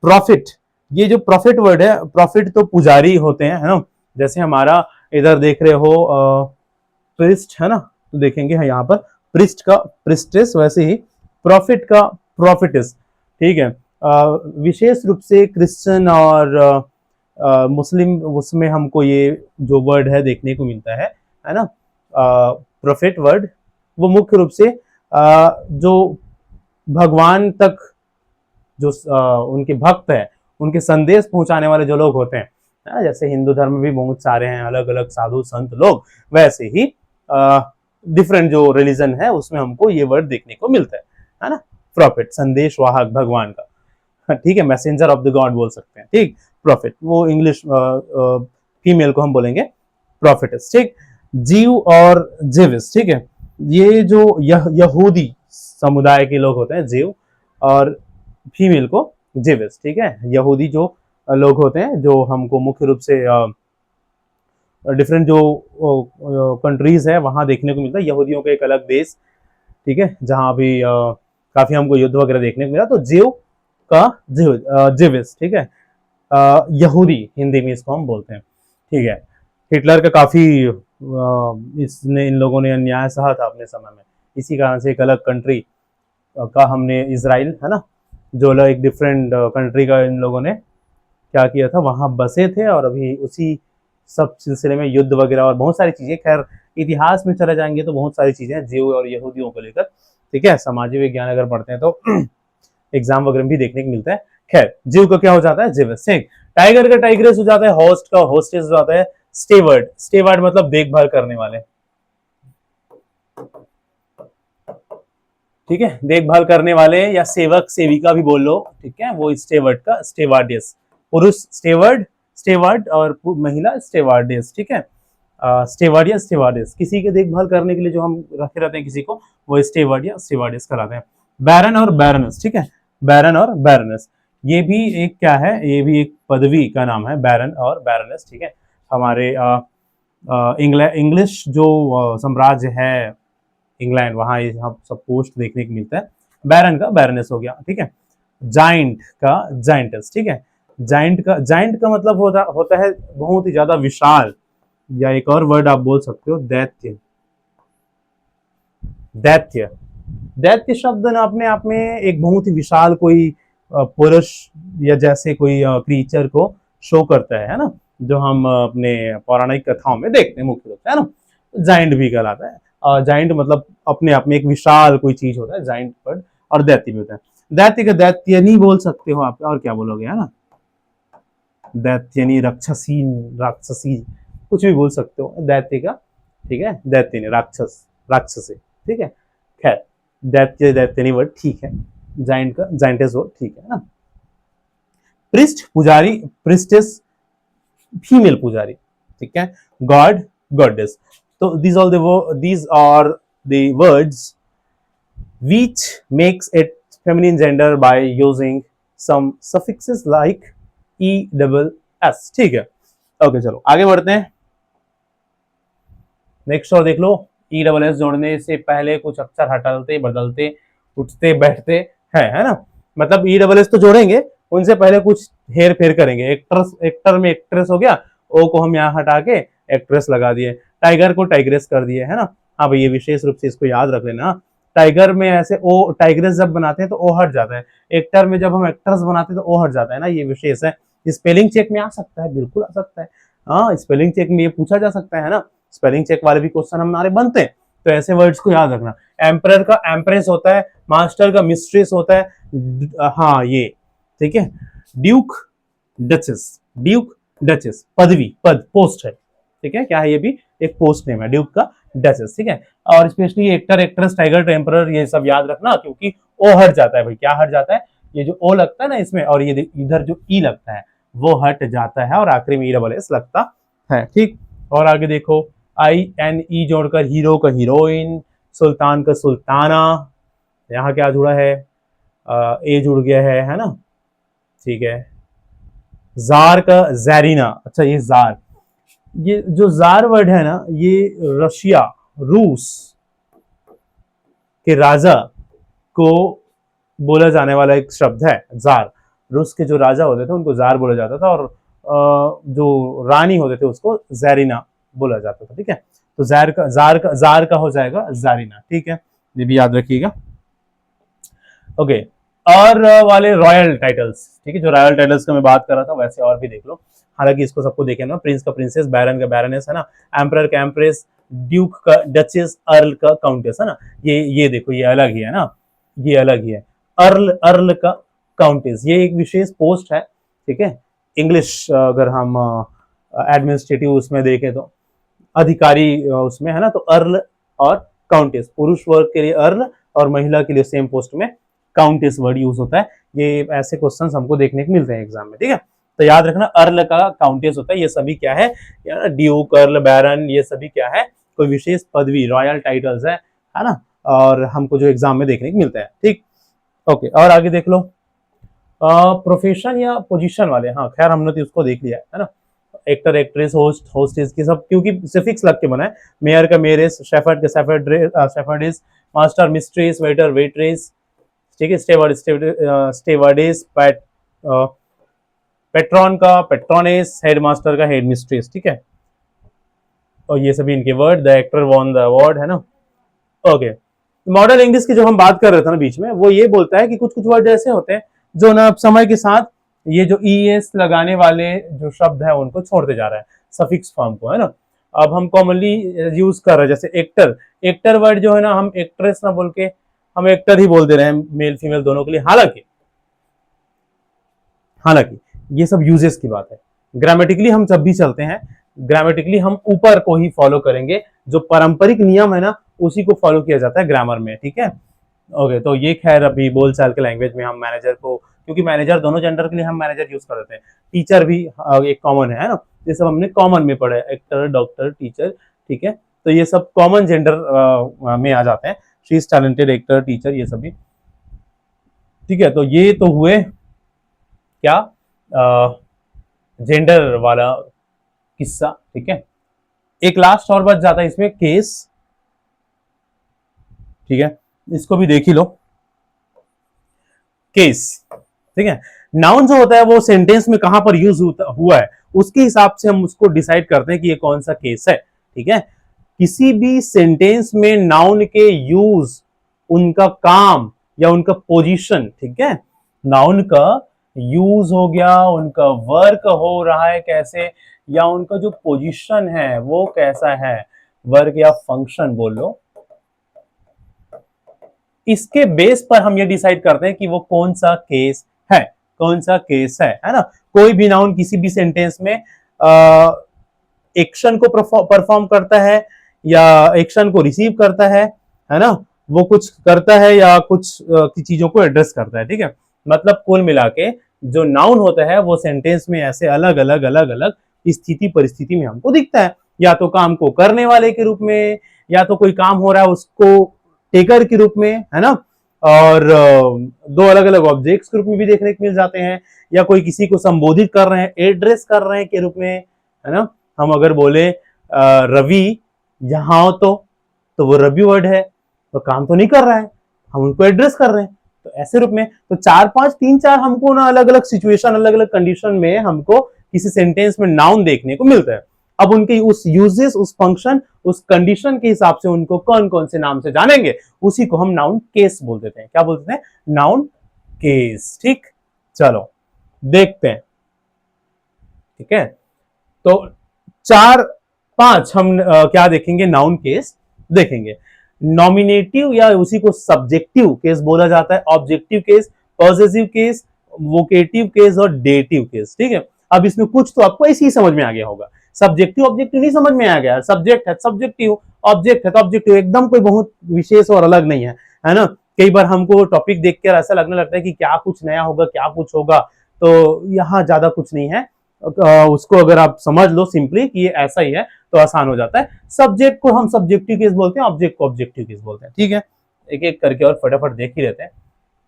प्रॉफिट, ये जो प्रॉफिट वर्ड है, प्रॉफिट तो पुजारी होते हैं, है ना, जैसे हमारा इधर देख रहे हो प्रिस्ट, है ना, तो देखेंगे यहाँ पर प्रिस्ट का प्रिस्टेस, वैसे ही प्रॉफिट का प्रॉफिटिस, ठीक है। विशेष रूप से क्रिश्चियन और मुस्लिम उसमें हमको ये जो वर्ड है देखने को मिलता है ना, प्रोफेट वर्ड, वो मुख्य रूप से जो भगवान तक जो उनके भक्त है, उनके संदेश पहुंचाने वाले जो लोग होते हैं, जैसे हिंदू धर्म में भी बहुत सारे हैं अलग अलग साधु संत लोग, वैसे ही डिफरेंट जो रिलीजन है उसमें हमको ये वर्ड देखने को मिलता है ना, प्रॉफिट संदेश वाहक भगवान का, ठीक है, मैसेंजर ऑफ द गॉड बोल सकते हैं, ठीक, प्रॉफिट, वो इंग्लिश फीमेल को हम बोलेंगे प्रॉफिटस, ठीक। जीव और जिविस, ठीक है, ये जो यहूदी समुदाय के लोग होते हैं जीव, और फीमेल को जिविस, ठीक है, यहूदी जो लोग होते हैं, जो हमको मुख्य रूप से डिफरेंट जो कंट्रीज है वहां देखने को मिलता है, यहूदियों का एक अलग देश, ठीक है, जहां भी काफी हमको युद्ध वगैरह देखने को मिला, तो जीव का जिविस, ठीक है, यहूदी हिंदी में इसको हम बोलते हैं, ठीक है। हिटलर का काफी इसने इन लोगों ने अन्याय सहा था अपने समय में, इसी कारण से एक अलग कंट्री का हमने इजराइल, है ना, जो अलग एक डिफरेंट कंट्री का इन लोगों ने क्या किया था, वहां बसे थे, और अभी उसी सब सिलसिले में युद्ध वगैरह और बहुत सारी चीजें, खैर इतिहास में चले जाएंगे तो बहुत सारी चीजें हैं जीव और यहूदियों को लेकर, ठीक है, सामाजिक विज्ञान अगर पढ़ते हैं तो एग्जाम वगैरह भी देखने को मिलता है। खैर जीव का क्या हो जाता है, जिवस, ठीक। टाइगर का टाइग्रेस हो जाता है, होस्ट का होस्टेस हो जाता है, स्टेवर्ड, स्टेवर्ड मतलब देखभाल करने वाले, ठीक है, देखभाल करने वाले या सेवक सेविका भी बोल लो, ठीक है, वो स्टेवर्ड का स्टेवार्डियस, पुरुष स्टेवर्ड स्टेवर्ड और महिला स्टेवार्डियस, ठीक है, स्टेवर्ड या स्टेवार्डियस, किसी के देखभाल करने के लिए जो हम रखे रहते हैं किसी को, वो स्टेवर्ड या स्टेवार्डियस कहलाते हैं। बैरन और बैरनस, ठीक है, बैरन और बैरनस, ये भी एक क्या है, ये भी एक पदवी का नाम है, बैरन और बैरनस, ठीक है। हमारे इंग्लिश जो साम्राज्य है इंग्लैंड, वहां हम सब पोस्ट देखने को मिलता है। बैरन का बैरनेस हो गया, ठीक है। जाइंट का जाइंटस, ठीक है, जाइंट का मतलब होता है बहुत ही ज्यादा विशाल, या एक और वर्ड आप बोल सकते हो दैत्य, दैत्य, दैत्य शब्द ना अपने आप में एक बहुत ही विशाल कोई पुरुष या जैसे कोई क्रीचर को शो करता है ना, जो हम अपने पौराणिक कथाओं में देखते हैं मुख्य रूप से, है ना। जाइंट भी कहलाता है। जाइंट मतलब अपने आप में एक विशाल कोई चीज होता है, जाइंट वर्ड। और दैत्य भी होता है। दैत्य का दैत्य नहीं बोल सकते हो आप, और क्या बोलोगे, है ना। दैत्यनी, राक्षसी, राक्षसी, कुछ भी बोल सकते हो दैत्य का, ठीक है। दैत्यनी राक्षस, राक्षसी, ठीक है। खैर, दैत्य दैत्यनी वर्ड ठीक है, जाइंट का जाइंटेस वर्ड ठीक है ना। प्रिस्ट पुजारी, प्रिस्टेस फीमेल पुजारी, ठीक है। God, goddess. तो these are the words which makes it feminine gender by using some suffixes like e double s, ठीक है। ओके चलो आगे बढ़ते हैं। नेक्स्ट और देख लो, ई डबल एस जोड़ने से पहले कुछ अक्षर हटाते बदलते उठते बैठते हैं, है ना। मतलब ई डबल एस तो जोड़ेंगे, उनसे पहले कुछ हेर फेर करेंगे। एक्टर में एक्ट्रेस हो गया, ओ को हम यहाँ हटा के एक्ट्रेस लगा दिए, टाइगर को टाइग्रेस कर दिए, है ना। हाँ भाई, ये विशेष रूप से इसको याद रख लेना। टाइगर में ऐसे ओ टाइग्रेस जब बनाते हैं तो ओ हट जाता है, एक्टर में जब हम एक्ट्रेस बनाते हैं तो ओ हट जाता है ना, ये विशेष है। स्पेलिंग चेक में आ सकता है, बिल्कुल आ सकता है। हाँ, स्पेलिंग चेक में ये पूछा जा सकता है ना, स्पेलिंग चेक वाले भी क्वेश्चन हमारे बनते हैं। तो ऐसे वर्ड्स को याद रखना। एम्परर का एम्प्रेस होता है, मास्टर का मिस्ट्रेस होता है, हाँ ये ठीक है। ड्यूक, डचेस, ड्यूक डचेस पदवी, पद पोस्ट है, ठीक है। क्या है, ये भी एक पोस्ट नेम है, ड्यूक का डचेस, ठीक है। और स्पेशली एक्टर एक्ट्रेस टाइगर टेम्परर ये सब याद रखना, क्योंकि ओ हट जाता है भाई। क्या हट जाता है, ये जो ओ लगता है ना इसमें, और ये इधर जो ई लगता है वो हट जाता है, और आखिरी में ई डबल एस लगता है, ठीक। और आगे देखो, आई एन ई जोड़कर हीरो का हीरोइन, सुल्तान का सुल्ताना, यहाँ क्या जुड़ा है, ए जुड़ गया है ना, ठीक है। जार का जैरीना, अच्छा ये जार, ये जो जार वर्ड है ना, ये रशिया, रूस के राजा को बोला जाने वाला एक शब्द है, जार। रूस के जो राजा होते थे उनको जार बोला जाता था, और जो रानी होते थे उसको जैरीना बोला जाता था, ठीक है। तो जार का हो जाएगा जारीना, ठीक है। ये भी याद रखिएगा। ओके, और वाले रॉयल टाइटल्स, ठीक है, जो रॉयल टाइटल्स का मैं बात कर रहा था, वैसे और भी देख लो। हालांकि इसको सबको देखे ना, प्रिंस का प्रिंसेस, बैरन का बैरनेस, है ना। एम्परर का एम्प्रेस, ड्यूक का डचेस, अर्ल का काउंटेस, है ना। ये देखो, ये अलग ही है ना, ये अलग ही है। अर्ल, अर्ल का काउंटेस, ये एक विशेष पोस्ट है, ठीक है। इंग्लिश अगर हम एडमिनिस्ट्रेटिव उसमें देखें तो अधिकारी उसमें, है ना। तो अर्ल और काउंटेस, पुरुष वर्ग के लिए अर्ल और महिला के लिए सेम पोस्ट में काउंटेस वर्ड यूज होता है। ये ऐसे क्वेश्चंस हमको देखने को मिलते हैं एग्जाम में, ठीक है। तो याद रखना, अर्ल का काउंटेस होता है। ये सभी क्या है, ड्यूक, अर्ल, बैरन, ये सभी क्या है, कोई विशेष पदवी, रॉयल टाइटल्स है ना। और हमको जो एग्जाम में देखने को मिलता है, ठीक। ओके, और आगे देख लो, प्रोफेशन या पोजीशन वाले, हाँ खैर हमने तो उसको देख लिया है ना। एक्टर एक्ट्रेस होस्ट होस्टेस के सब, क्योंकि सिफिक्स लग के बना है। मेयर का मेयरेस, शेफर्ड का शेफर्डेस, मास्टर मिस्ट्रेस, वेटर वेट्रेस, ठीक है। स्टेवर्डेस, पेट्रॉन का पेट्रोनेस, हेडमास्टर का हेड मिस्ट्रेस, ठीक है। और ये सभी इनके word. The actor won the award, है ना। ओके, मॉडर्न इंग्लिश की जो हम बात कर रहे थे ना बीच में, वो ये बोलता है कि कुछ कुछ वर्ड ऐसे होते हैं जो ना समय के साथ ये जो ई एस लगाने वाले जो शब्द है उनको छोड़ते जा रहा है, सफिक्स फॉर्म को, है ना। अब हम कॉमनली यूज कर रहे हैं, जैसे एक्टर, एक्टर वर्ड जो है ना, हम एक्ट्रेस ना बोल के हम एक्टर ही बोल दे रहे हैं, मेल फीमेल दोनों के लिए। हालांकि हालांकि ये सब यूजेस की बात है। ग्रामेटिकली हम जब भी चलते हैं, ग्रामेटिकली हम ऊपर को ही फॉलो करेंगे, जो पारंपरिक नियम है ना उसी को फॉलो किया जाता है ग्रामर में, ठीक है। ओके, तो ये खैर अभी बोलचाल के लैंग्वेज में हम मैनेजर को, क्योंकि मैनेजर दोनों जेंडर के लिए हम मैनेजर यूज कर देते हैं। टीचर भी एक कॉमन है ना, ये सब हमने कॉमन में पढ़ा है, एक्टर, डॉक्टर, टीचर, ठीक है। तो ये सब कॉमन जेंडर में आ जाते हैं। She is talented, actor, teacher, ये सभी, ठीक है। तो ये तो हुए क्या, जेंडर वाला किस्सा, ठीक है। एक लास्ट और बच जाता है इसमें, केस, ठीक है। इसको भी देख ही लो, केस, ठीक है। नाउन जो होता है वो सेंटेंस में कहां पर यूज हुआ है, उसके हिसाब से हम उसको डिसाइड करते हैं कि ये कौन सा केस है, ठीक है। किसी भी सेंटेंस में नाउन के यूज, उनका काम या उनका पोजीशन, ठीक है। नाउन का यूज हो गया, उनका वर्क हो रहा है कैसे, या उनका जो पोजीशन है वो कैसा है, वर्क या फंक्शन बोल लो, इसके बेस पर हम ये डिसाइड करते हैं कि वो कौन सा केस है, कौन सा केस है ना। कोई भी नाउन किसी भी सेंटेंस में एक्शन को परफॉर्म करता है या एक्शन को रिसीव करता है ना, वो कुछ करता है या कुछ की चीजों को एड्रेस करता है, ठीक है। मतलब कुल मिला के जो नाउन होता है वो सेंटेंस में ऐसे अलग अलग अलग अलग स्थिति परिस्थिति में हमको दिखता है, या तो काम को करने वाले के रूप में, या तो कोई काम हो रहा है उसको टेकर के रूप में, है ना, और दो अलग अलग ऑब्जेक्ट्स के रूप में भी देखने को मिल जाते हैं, या कोई किसी को संबोधित कर रहे हैं, एड्रेस कर रहे हैं के रूप में, है ना। हम अगर बोले रवि यहाँ हो तो वो रवि वर्ड है, तो काम तो नहीं कर रहा है, हम उनको एड्रेस कर रहे हैं, तो ऐसे रूप में तो चार पांच तीन चार हमको ना अलग अलग सिचुएशन अलग अलग कंडीशन में हमको किसी सेंटेंस में नाउन देखने को मिलता है। अब उनके उस यूजेस, उस फंक्शन, उस कंडीशन के हिसाब से उनको कौन कौन से नाम से जानेंगे, उसी को हम नाउन केस बोल देते हैं। क्या बोलते हैं? Noun case. ठीक, चलो देखते हैं। ठीक है, तो चार पांच हम क्या देखेंगे? नाउन केस देखेंगे। नॉमिनेटिव या उसी को सब्जेक्टिव केस बोला जाता है, objective case, possessive case, vocative case और डेटिव केस। ठीक है, अब इसमें कुछ तो आपको ऐसे ही समझ में आ गया होगा। सब्जेक्टिव ऑब्जेक्टिव नहीं समझ में आ गया, सब्जेक्ट है सब्जेक्टिव, ऑब्जेक्ट है तो ऑब्जेक्टिव, एकदम कोई बहुत विशेष और अलग नहीं है ना। कई बार हमको टॉपिक देखकर ऐसा लगने लगता है कि क्या कुछ नया होगा, क्या कुछ होगा, तो यहाँ ज्यादा कुछ नहीं है। उसको अगर आप समझ लो सिंपली कि ये ऐसा ही है तो आसान हो जाता है। सब्जेक्ट को हम सब्जेक्टिव केस बोलते हैं, ऑब्जेक्ट को ऑब्जेक्टिव केस बोलते हैं। ठीक है, एक एक करके और फटाफट देख ही लेते हैं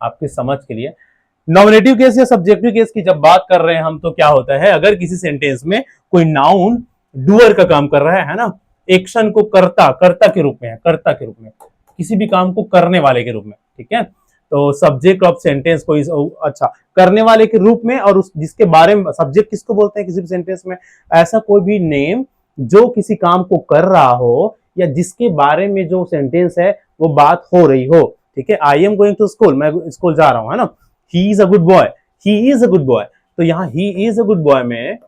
आपकी समझ के लिए। नॉमिनेटिव केस या सब्जेक्टिव केस की जब बात कर रहे हैं हम, तो क्या होता है, अगर किसी सेंटेंस में कोई नाउन डूअर का काम कर रहा है ना, एक्शन को करता कर्ता के रूप में है, कर्ता के रूप में, किसी भी काम को करने वाले के रूप में, ठीक है, तो सब्जेक्ट ऑफ सेंटेंस को अच्छा करने वाले के रूप में, और उस जिसके बारे में सब्जेक्ट किसको बोलते हैं किसी भी सेंटेंस में? ऐसा कोई भी नेम जो किसी काम को कर रहा हो या जिसके बारे में जो सेंटेंस है वो बात हो रही हो। ठीक है, I am going to school, मैं स्कूल जा रहा हूं, है ना। He is a good boy, he is a good boy, तो यहाँ he is a good boy में,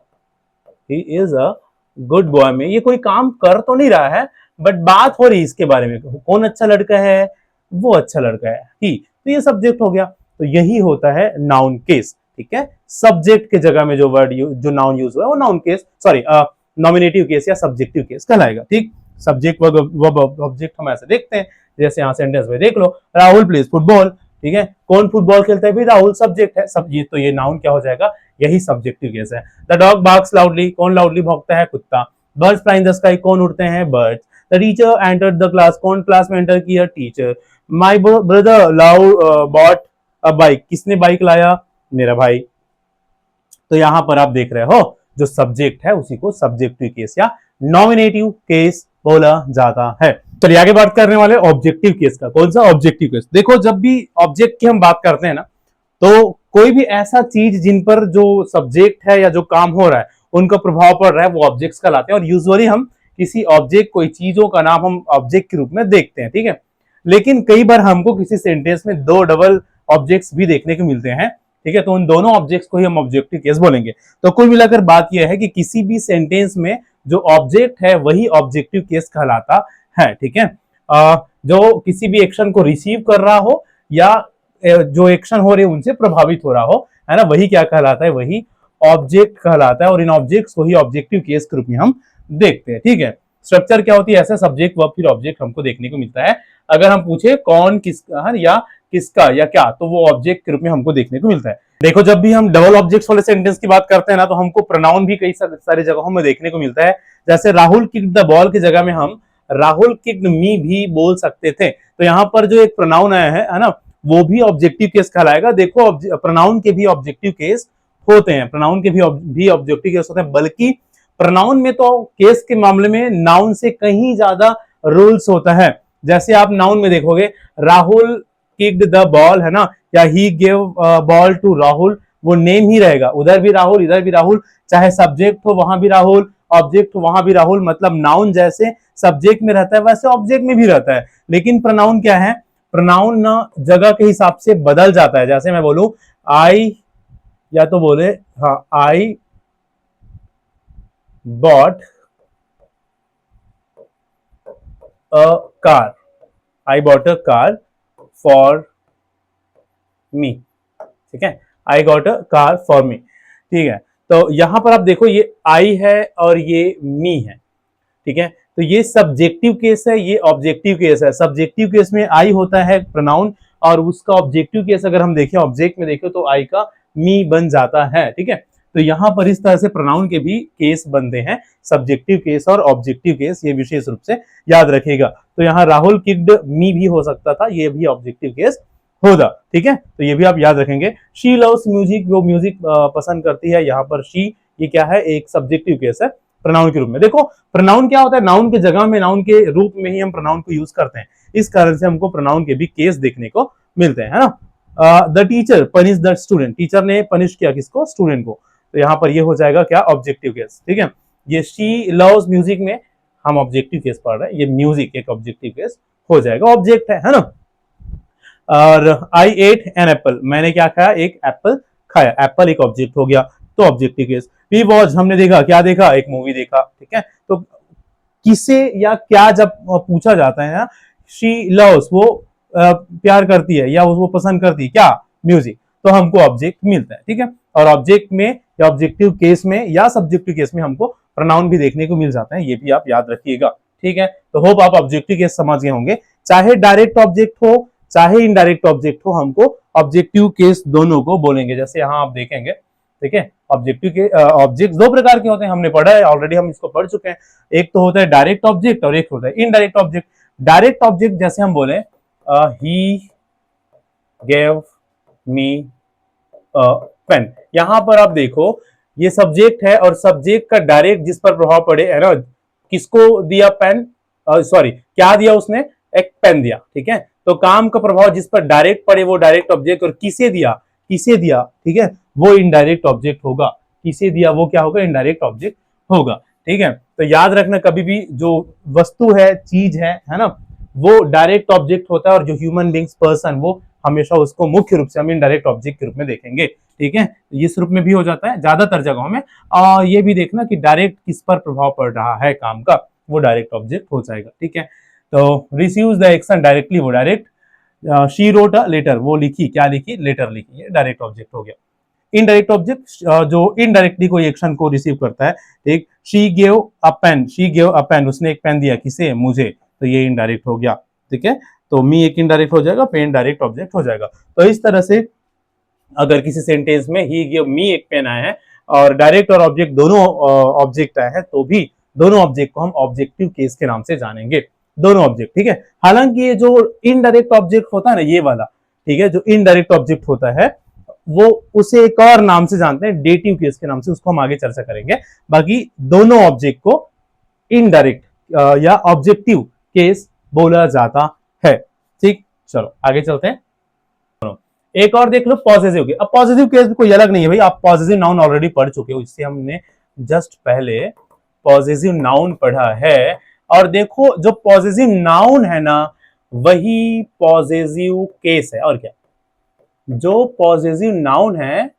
he is a good boy में ये कोई काम कर तो नहीं रहा है, बट बात हो रही है इसके बारे में, कौन अच्छा लड़का है, वो अच्छा लड़का है, ही, तो ये सब्जेक्ट हो गया। तो यही होता है नाउन केस। ठीक है, सब्जेक्ट के जगह में जो वर्ड जो नाउन यूज हुआ है वो noun case, sorry nominative case या सब्जेक्टिव केस कहलाएगा। ठीक, सब्जेक्ट वर्ब ऑब्जेक्ट हम ऐसे देखते हैं, जैसे यहाँ सेंटेंस में देख लो, राहुल प्लेज फुटबॉल। ठीक है, कौन फुटबॉल खेलता है? भी राहुल, सब्जेक्ट है सब, ये तो ये नाउन क्या हो जाएगा? यही सब्जेक्टिव केस है। द डॉग बार्क्स लाउडली, कौन लाउडली भौंकता है? कुत्ता। Birds fly in the sky, कौन उड़ते हैं? Birds. The teacher entered the class, कौन क्लास में एंटर किया? Teacher. My brother bought a bike, किसने बाइक लाया? मेरा भाई। तो यहां पर आप देख रहे हो जो सब्जेक्ट है उसी को सब्जेक्टिव केस या नॉमिनेटिव केस बोला जाता है। चलिए आगे बात करने वाले ऑब्जेक्टिव केस का। कौन सा ऑब्जेक्टिव केस? देखो, जब भी ऑब्जेक्ट की हम बात करते हैं ना, तो कोई भी ऐसा चीज जिन पर जो सब्जेक्ट है या जो काम हो रहा है उनका प्रभाव पड़ रहा है, वो ऑब्जेक्ट्स कहलाते हैं। और यूजुअली हम किसी ऑब्जेक्ट, कोई चीजों का नाम हम ऑब्जेक्ट के रूप में देखते हैं। ठीक है, लेकिन कई बार हमको किसी सेंटेंस में दो डबल ऑब्जेक्ट्स भी देखने को मिलते हैं। ठीक है, तो उन दोनों ऑब्जेक्ट्स को ही हम ऑब्जेक्टिव केस बोलेंगे। तो कुल मिलाकर बात यह है कि किसी भी सेंटेंस में जो ऑब्जेक्ट है वही ऑब्जेक्टिव केस कहलाता है। ठीक है, जो किसी भी एक्शन को रिसीव कर रहा हो या जो एक्शन हो रहे हैं उनसे प्रभावित हो रहा हो, है ना, वही क्या कहलाता है? वही ऑब्जेक्ट कहलाता है। और इन ऑब्जेक्ट्स को ही ऑब्जेक्टिव केस के रूप में हम देखते हैं। ठीक है, स्ट्रक्चर क्या होती है? ऐसा सब्जेक्ट वर्ब फिर ऑब्जेक्ट हमको देखने को मिलता है। अगर हम पूछे कौन किसका या किसका या क्या, तो वो ऑब्जेक्ट के रूप में हमको देखने को मिलता है। देखो, जब भी हम डबल ऑब्जेक्ट्स वाले सेंटेंस की बात करते हैं ना, तो हमको प्रोनाउन भी कई सारी जगहों में देखने को मिलता है। जैसे राहुल किक्ड द बॉल की जगह में हम राहुल किक्ड मी भी बोल सकते थे। तो यहाँ पर जो एक प्रोनाउन आया है ना, वो भी ऑब्जेक्टिव केस कहलाएगा। देखो, प्रोनाउन के भी ऑब्जेक्टिव केस होते हैं, प्रोनाउन के भी ऑब्जेक्टिव केस होते हैं, बल्कि प्रोनाउन में तो केस के मामले में नाउन से कहीं ज्यादा रूल्स होता है। जैसे आप नाउन में देखोगे, राहुल किक्ड द बॉल, है ना, या ही गिव बॉल टू राहुल, वो नेम ही रहेगा, उधर भी राहुल इधर भी राहुल, चाहे सब्जेक्ट हो वहां भी राहुल, ऑब्जेक्ट हो वहां भी राहुल। मतलब नाउन जैसे सब्जेक्ट में रहता है वैसे ऑब्जेक्ट में भी रहता है। लेकिन प्रोनाउन क्या है? प्रोनाउन ना जगह के हिसाब से बदल जाता है। जैसे मैं बोलूं आई, या तो बोले हाँ I bought a car, I bought a car for me, ठीक है, I got a car for me, ठीक है। तो यहां पर आप देखो ये आई है और ये मी है, ठीक है। तो ये सब्जेक्टिव केस है, ये ऑब्जेक्टिव केस है। सब्जेक्टिव केस में आई होता है प्रोनाउन, और उसका ऑब्जेक्टिव केस अगर हम देखें, ऑब्जेक्ट में देखें तो आई का मी बन जाता है, ठीक है। तो यहां पर इस तरह से प्रोनाउन के भी केस बनते हैं, सब्जेक्टिव केस और ऑब्जेक्टिव केस, ये विशेष रूप से याद रखिएगा। तो यहाँ राहुल किक्ड मी भी हो सकता था, ये भी ऑब्जेक्टिव केस होगा, ठीक है। तो ये भी आप याद रखेंगे। शी लव्स म्यूजिक, वो म्यूजिक पसंद करती है, यहाँ पर शी ये क्या है, एक सब्जेक्टिव केस है प्रोनाउन के रूप में। देखो प्रोनाउन क्या होता है, नाउन की जगह में, नाउन के रूप में ही हम प्रोनाउन को यूज करते हैं, इस कारण से हमको प्रोनाउन के भी केस देखने को मिलते हैं, है ना। The teacher punish the student, teacher ने पनिश किया किसको, स्टूडेंट को। तो यहाँ पर ये हो जाएगा क्या, ऑब्जेक्टिव केस, ठीक है। ये शी लव्स म्यूजिक में हम ऑब्जेक्टिव केस पढ़ रहे हैं, ये म्यूजिक एक ऑब्जेक्टिव केस हो जाएगा, ऑब्जेक्ट है ना। और आई एट एन एप्पल, मैंने क्या खाया, एक एप्पल खाया, एप्पल एक ऑब्जेक्ट हो गया, तो ऑब्जेक्टिव केस। वी वॉच, हमने देखा, क्या देखा, एक मूवी देखा, ठीक है। तो किसे या क्या जब पूछा जाता है, शी लव्स, वो प्यार करती है या वो पसंद करती है क्या, म्यूजिक, तो हमको ऑब्जेक्ट मिलता है, ठीक है। और ऑब्जेक्ट में या ऑब्जेक्टिव केस में या सब्जेक्टिव केस में हमको प्रोनाउन भी देखने को मिल जाता है, ये भी आप याद रखिएगा, ठीक है। तो होप आप ऑब्जेक्टिव केस समझ गए होंगे। चाहे डायरेक्ट ऑब्जेक्ट हो चाहे इनडायरेक्ट ऑब्जेक्ट हो, हमको ऑब्जेक्टिव केस दोनों को बोलेंगे। जैसे यहां आप देखेंगे, ठीक है, ऑब्जेक्टिव के ऑब्जेक्ट दो प्रकार के होते हैं, हमने पढ़ा है ऑलरेडी, हम इसको पढ़ चुके हैं। एक तो होता है डायरेक्ट ऑब्जेक्ट और एक होता है इनडायरेक्ट ऑब्जेक्ट। डायरेक्ट ऑब्जेक्ट जैसे हम बोले ही गेव मी पेन, यहां पर आप देखो ये सब्जेक्ट है और सब्जेक्ट का डायरेक्ट जिस पर प्रभाव पड़े, है ना, किसको दिया पेन, सॉरी क्या दिया उसने, एक पेन दिया, ठीक है। तो काम का प्रभाव जिस पर डायरेक्ट पड़े वो डायरेक्ट ऑब्जेक्ट, और किसे दिया, किसे दिया, ठीक है, वो इनडायरेक्ट ऑब्जेक्ट होगा, किसे दिया वो क्या होगा, इनडायरेक्ट ऑब्जेक्ट होगा, ठीक है। तो याद रखना कभी भी जो वस्तु है, चीज है ना, वो डायरेक्ट ऑब्जेक्ट होता है, और जो ह्यूमन बींग्स पर्सन, वो हमेशा उसको मुख्य रूप से हम इनडायरेक्ट ऑब्जेक्ट के रूप में देखेंगे, ठीक है। इस रूप में भी हो जाता है ज्यादातर जगहों में। और ये भी देखना कि डायरेक्ट किस पर प्रभाव पड़ रहा है काम का, वो डायरेक्ट ऑब्जेक्ट हो जाएगा, ठीक है। तो रिसीव्स द एक्शन डायरेक्टली, वो direct. She wrote a letter, वो लिखी, क्या लिखी, लेटर लिखी, ये डायरेक्ट ऑब्जेक्ट हो गया। इनडायरेक्ट ऑब्जेक्ट जो इनडायरेक्टली कोई एक्शन को रिसीव करता है, एक she gave a pen, she gave a pen, उसने एक पेन दिया, किसे, मुझे, तो ये इनडायरेक्ट हो गया, ठीक है। तो मी एक इनडायरेक्ट हो जाएगा, पेन डायरेक्ट ऑब्जेक्ट हो जाएगा। तो इस तरह से अगर किसी सेंटेंस में ही गिव मी एक पेन आया है और डायरेक्ट और ऑब्जेक्ट दोनों ऑब्जेक्ट आए हैं, तो भी दोनों ऑब्जेक्ट को हम ऑब्जेक्टिव केस के नाम से जानेंगे, दोनों ऑब्जेक्ट, ठीक है। हालांकि ये जो इनडायरेक्ट ऑब्जेक्ट होता है ना, ये वाला, ठीक है, जो इनडायरेक्ट ऑब्जेक्ट होता है वो उसे एक और नाम से जानते हैं, डेटिव केस के नाम से, उसको हम आगे चर्चा करेंगे। बाकी दोनों ऑब्जेक्ट को इनडायरेक्ट या ऑब्जेक्टिव केस बोला जाता है, ठीक। चलो आगे चलते हैं। एक और देख लो पॉजिटिव केस। अब पॉजिटिव केस भी कोई अलग नहीं है भाई, आप पॉजिटिव नाउन ऑलरेडी पढ़ चुके हो, इससे हमने जस्ट पहले पॉजिटिव नाउन पढ़ा है। और देखो जो पॉजिटिव नाउन है ना, वही पॉजिटिव केस है, और क्या, जो पॉजिटिव नाउन है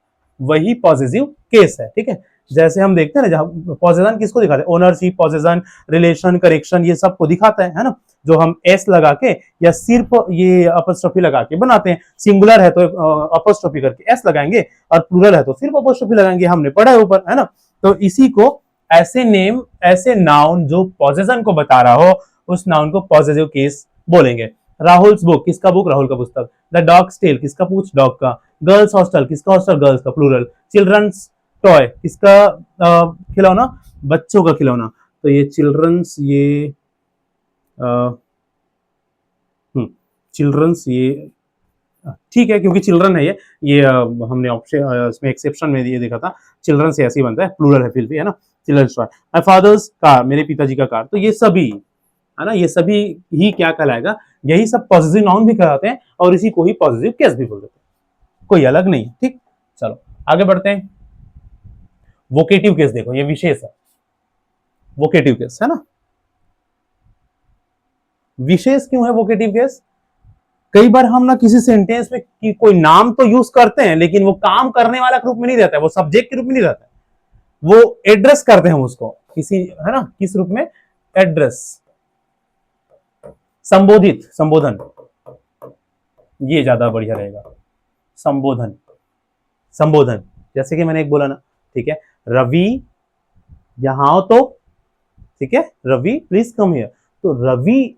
वही पॉजिटिव केस है, ठीक है। जैसे हम देखते हैं ना, जहां पॉजिशन किसको दिखाते हैं, ओनरशिप, पॉजिशन, रिलेशन, करेक्शन, ये सबको दिखाता है ना, जो हम एस लगा के या सिर्फ ये अपॉस्ट्रोफी लगा के बनाते हैं। सिंगुलर है तो अपॉस्ट्रोफी करके एस लगाएंगे, और प्लूरल है तो सिर्फ अपॉस्ट्रोफी लगाएंगे, हमने पढ़ा है ऊपर, है ना। तो इसी को ऐसे नेम, ऐसे नाउन जो पॉजिशन को बता रहा हो, उस नाउन को पॉजिटिव केस बोलेंगे। राहुल्स बुक, किसका बुक, राहुल का पुस्तक। द डॉग्स टेल, किसका पूछ, डॉग का। गर्ल्स हॉस्टल, किसका हॉस्टल, गर्ल्स का, प्लूरल। चिल्ड्रंस टॉय, किसका खिलौना, बच्चों का खिलौना। तो ये चिल्ड्रंस, ये चिल्ड्रंस, ये ठीक है क्योंकि चिल्ड्रन है ये हमने ऑप्शन इसमें एक्सेप्शन में ये देखा था, चिल्ड्रन से ऐसे ही बनता है, प्लूरल है फिर भी, है ना। Children's toy. My father's car, मेरे पिताजी का कार। तो ये सभी, है ना, ये सभी ही क्या कहलाएगा, यही सब पॉजिटिव नाउन भी कहलाते हैं, और इसी को ही पॉजिटिव केस भी बोलते हैं, कोई अलग नहीं, ठीक। चलो आगे बढ़ते हैं। वोकेटिव केस देखो, ये विशेष है, वोकेटिव केस, है ना। विशेष क्यों है वोकेटिव केस, कई बार हम ना किसी सेंटेंस में कोई नाम तो यूज करते हैं, लेकिन वो काम करने वाला रूप में नहीं रहता है, वो सब्जेक्ट के रूप में नहीं रहता है, वो एड्रेस करते हैं हम उसको किसी, है ना, किस रूप में, एड्रेस, संबोधित, संबोधन, ये ज्यादा बढ़िया रहेगा। संबोधन, संबोधन, जैसे कि मैंने एक बोला ना, ठीक है, रवि यहां आओ तो, ठीक है, रवि प्लीज कम हियर। तो रवि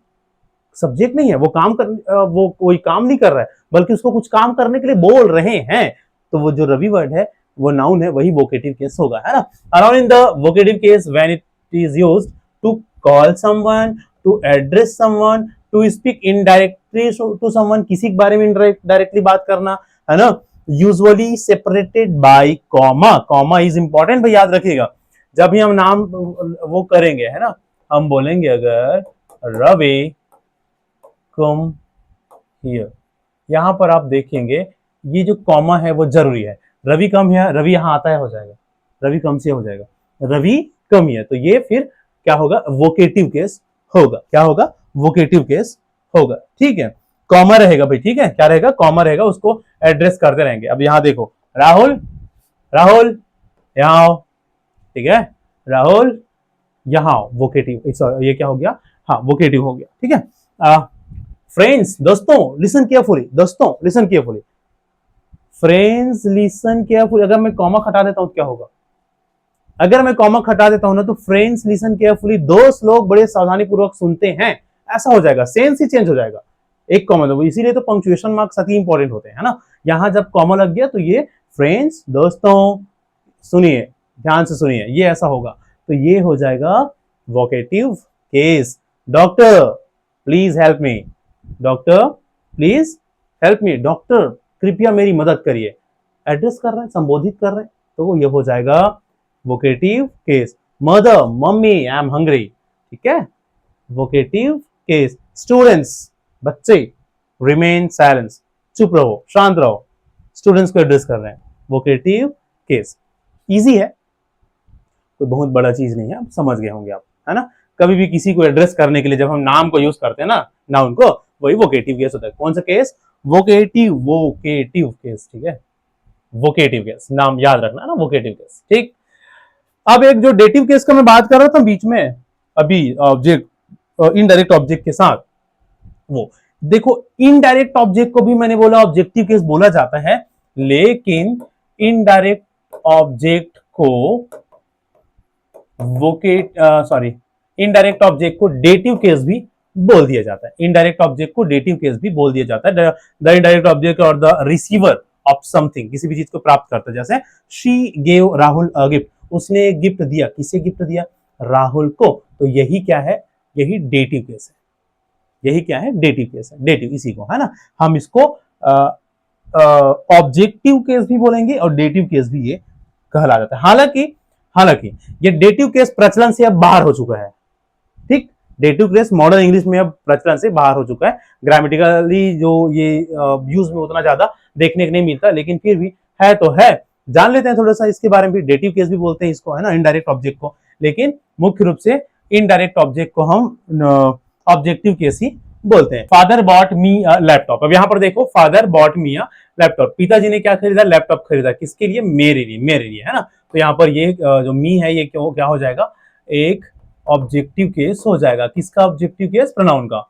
सब्जेक्ट नहीं है, वो काम कर, वो कोई काम नहीं कर रहा है, बल्कि उसको कुछ काम करने के लिए बोल रहे हैं। तो वो जो रवि वर्ड है वो नाउन है, वही वोकेटिव केस होगा, है ना। Around in the vocative case when it is used to call someone, to address someone, to speak indirectly to someone, किसी के बारे में इनडायरेक्टली बात करना, है ना। Usually separated by comma, comma is important भाई, याद रखिएगा। जब भी हम नाम वो करेंगे, है ना, हम बोलेंगे अगर रवि कम हियर, यहां पर आप देखेंगे ये जो कॉमा है वो जरूरी है। रवि कम हियर, रवि यहां आता है हो जाएगा, रवि कम से हो जाएगा, रवि कम हियर। तो ये फिर क्या होगा, वोकेटिव केस होगा। क्या होगा, वोकेटिव केस होगा, ठीक है। कॉमा रहेगा भाई, ठीक है, क्या रहेगा, कॉमा रहेगा, उसको एड्रेस करते रहेंगे। अब यहां देखो, राहुल, राहुल यहां आओ, ठीक है, राहुल यहां आओ, वोकेटिव, ये क्या हो गया, हाँ वोकेटिव हो गया, ठीक है। फ्रेंड्स, दोस्तों, लिसन केयरफुली, दोस्तों listen carefully, friends listen carefully. अगर मैं कॉमा हटा देता हूं तो क्या होगा, अगर मैं कॉमा हटा देता हूं ना, तो फ्रेंड्स लिसन केयरफुली, दोस्त लोग बड़े सावधानी पूर्वक सुनते हैं, ऐसा हो जाएगा, सेंस ही चेंज हो जाएगा एक कॉमा। तो इसीलिए तो पंक्चुएशन मार्क्स अति इंपॉर्टेंट होते हैं, है ना। यहां जब कॉमा लग गया तो ये फ्रेंड्स, दोस्तों, सुनिए, ध्यान से सुनिए, ये ऐसा होगा। तो ये हो जाएगा vocative case. Doctor please help me, doctor please help me, doctor कृपया मेरी मदद करिए। एड्रेस कर रहे हैं, संबोधित कर रहे हैं, तो वो ये हो जाएगा vocative case. Mother, mummy, I am hungry, ठीक है, वोकेटिव केस। स्टूडेंट्स, बच्चे, रिमेन साइलेंस, चुप रहो, शांत रहो, स्टूडेंट्स को एड्रेस कर रहे हैं, वोकेटिव केस। इजी है, कोई बहुत बड़ा चीज नहीं है, आप समझ गए होंगे आप, है ना। कभी भी किसी को एड्रेस करने के लिए जब हम नाम को यूज करते हैं ना, नाउन को, वही वोकेटिव केस होता है। कौन सा केस, वोकेटिव, वोकेटिव केस, ठीक है, वोकेटिव केस, नाम याद रखना ना, वोकेटिव केस, ठीक। अब एक जो डेटिव केस का मैं बात कर रहा था बीच में अभी, ऑब्जेक्ट, इनडायरेक्ट ऑब्जेक्ट के साथ, वो देखो, इनडायरेक्ट ऑब्जेक्ट को भी मैंने बोला ऑब्जेक्टिव केस बोला जाता है, लेकिन इनडायरेक्ट ऑब्जेक्ट को इनडायरेक्ट ऑब्जेक्ट को डेटिव केस भी बोल दिया जाता है। इनडायरेक्ट ऑब्जेक्ट को डेटिव केस भी बोल दिया जाता है। द इनडायरेक्ट ऑब्जेक्ट और द रिसीवर ऑफ समथिंग, किसी भी चीज को प्राप्त करता है। जैसे she gave Rahul a gift, उसने एक गिफ्ट दिया, किसे गिफ्ट दिया, राहुल को। तो यही क्या है, यही डेटिव केस है, यही क्या है, डेटिव केस है, डेटिव इसी को, है ना। हम इसको ऑब्जेक्टिव केस भी बोलेंगे और डेटिव केस भी ये कहला जाता है। हालांकि ये डेटिव केस प्रचलन से अब बाहर हो चुका है, ठीक। डेटिव केस मॉडर्न इंग्लिश में अब प्रचलन से बाहर हो चुका है। ग्रामेटिकली जो ये यूज में उतना ज्यादा देखने को नहीं मिलता, लेकिन फिर भी है तो है। जान लेते हैं थोड़ा सा इसके बारे में भी। डेटिव केस भी बोलते हैं इसको, है ना, इनडायरेक्ट ऑब्जेक्ट को, लेकिन मुख्य रूप से इनडायरेक्ट ऑब्जेक्ट को हम ऑब्जेक्टिव केस ही बोलते हैं। फादर बॉट मी लैपटॉप। अब यहां पर देखो, फादर बॉट मी लैपटॉप, पिताजी ने क्या खरीदा, लैपटॉप खरीदा, किसके लिए, मेरे लिए, मेरे लिए, है ना। तो यहाँ पर ये जो मी है ये क्यों क्या हो जाएगा, एक ऑब्जेक्टिव केस हो जाएगा। किसका ऑब्जेक्टिव केस, प्रोनाउन का,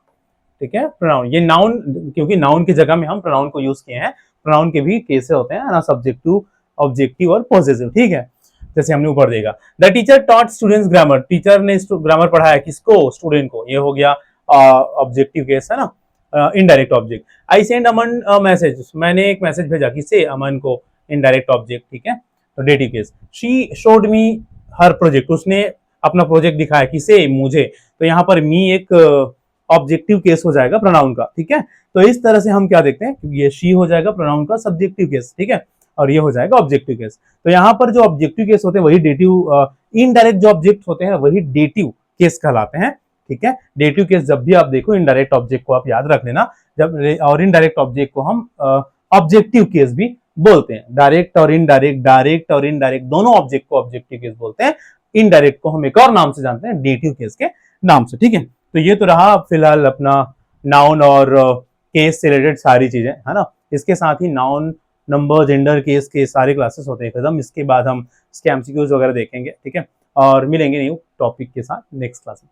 ठीक है, प्रोनाउन। ये नाउन, क्योंकि नाउन की जगह में हम प्रोनाउन को यूज किए हैं, प्रोनाउन के भी केस होते हैं ना, सब्जेक्टिव, ऑब्जेक्टिव और पॉसेसिव, ठीक है। जैसे हमने ऊपर देखा, the teacher taught students grammar, teacher ने ग्रामर पढ़ाया, किसको, स्टूडेंट को, ये हो गया ऑब्जेक्टिव केस, है ना, indirect object. I send Aman message, मैंने एक मैसेज भेजा, किसे, अमन को, इनडायरेक्ट ऑब्जेक्ट, ठीक है, तो dative case. She showed me her project, उसने अपना प्रोजेक्ट दिखाया, किसे, मुझे। तो यहाँ पर मी एक ऑब्जेक्टिव केस हो जाएगा प्रोनाउन का, ठीक है। तो इस तरह से हम क्या देखते हैं, क्योंकि ये शी हो जाएगा प्रोनाउन का सब्जेक्टिव केस, ठीक है, और ये हो जाएगा ऑब्जेक्टिव केस। तो यहाँ पर जो ऑब्जेक्टिव केस होते हैं वही डेटिव, इनडायरेक्ट जो ऑब्जेक्ट होते हैं वही डेटिव केस कहलाते हैं, ठीक है। डेटिव केस जब भी आप देखो, इनडायरेक्ट ऑब्जेक्ट को आप याद रख लेना, जब, और इनडायरेक्ट ऑब्जेक्ट को हम ऑब्जेक्टिव केस भी बोलते हैं। डायरेक्ट और इनडायरेक्ट, डायरेक्ट और इनडायरेक्ट दोनों ऑब्जेक्ट को ऑब्जेक्टिव केस बोलते हैं। इनडायरेक्ट को हम एक और नाम से जानते हैं, डेटिव केस के नाम से, ठीक है। तो ये तो रहा फिलहाल अपना नाउन और केस से रिलेटेड सारी चीजें, है ना। इसके साथ ही नाउन, नंबर, जेंडर, केस के सारे क्लासेस होते हैं खत्म। इसके बाद हम इसके एमसीक्यूज वगैरह देखेंगे, ठीक है, और मिलेंगे न्यू टॉपिक के साथ नेक्स्ट क्लास में।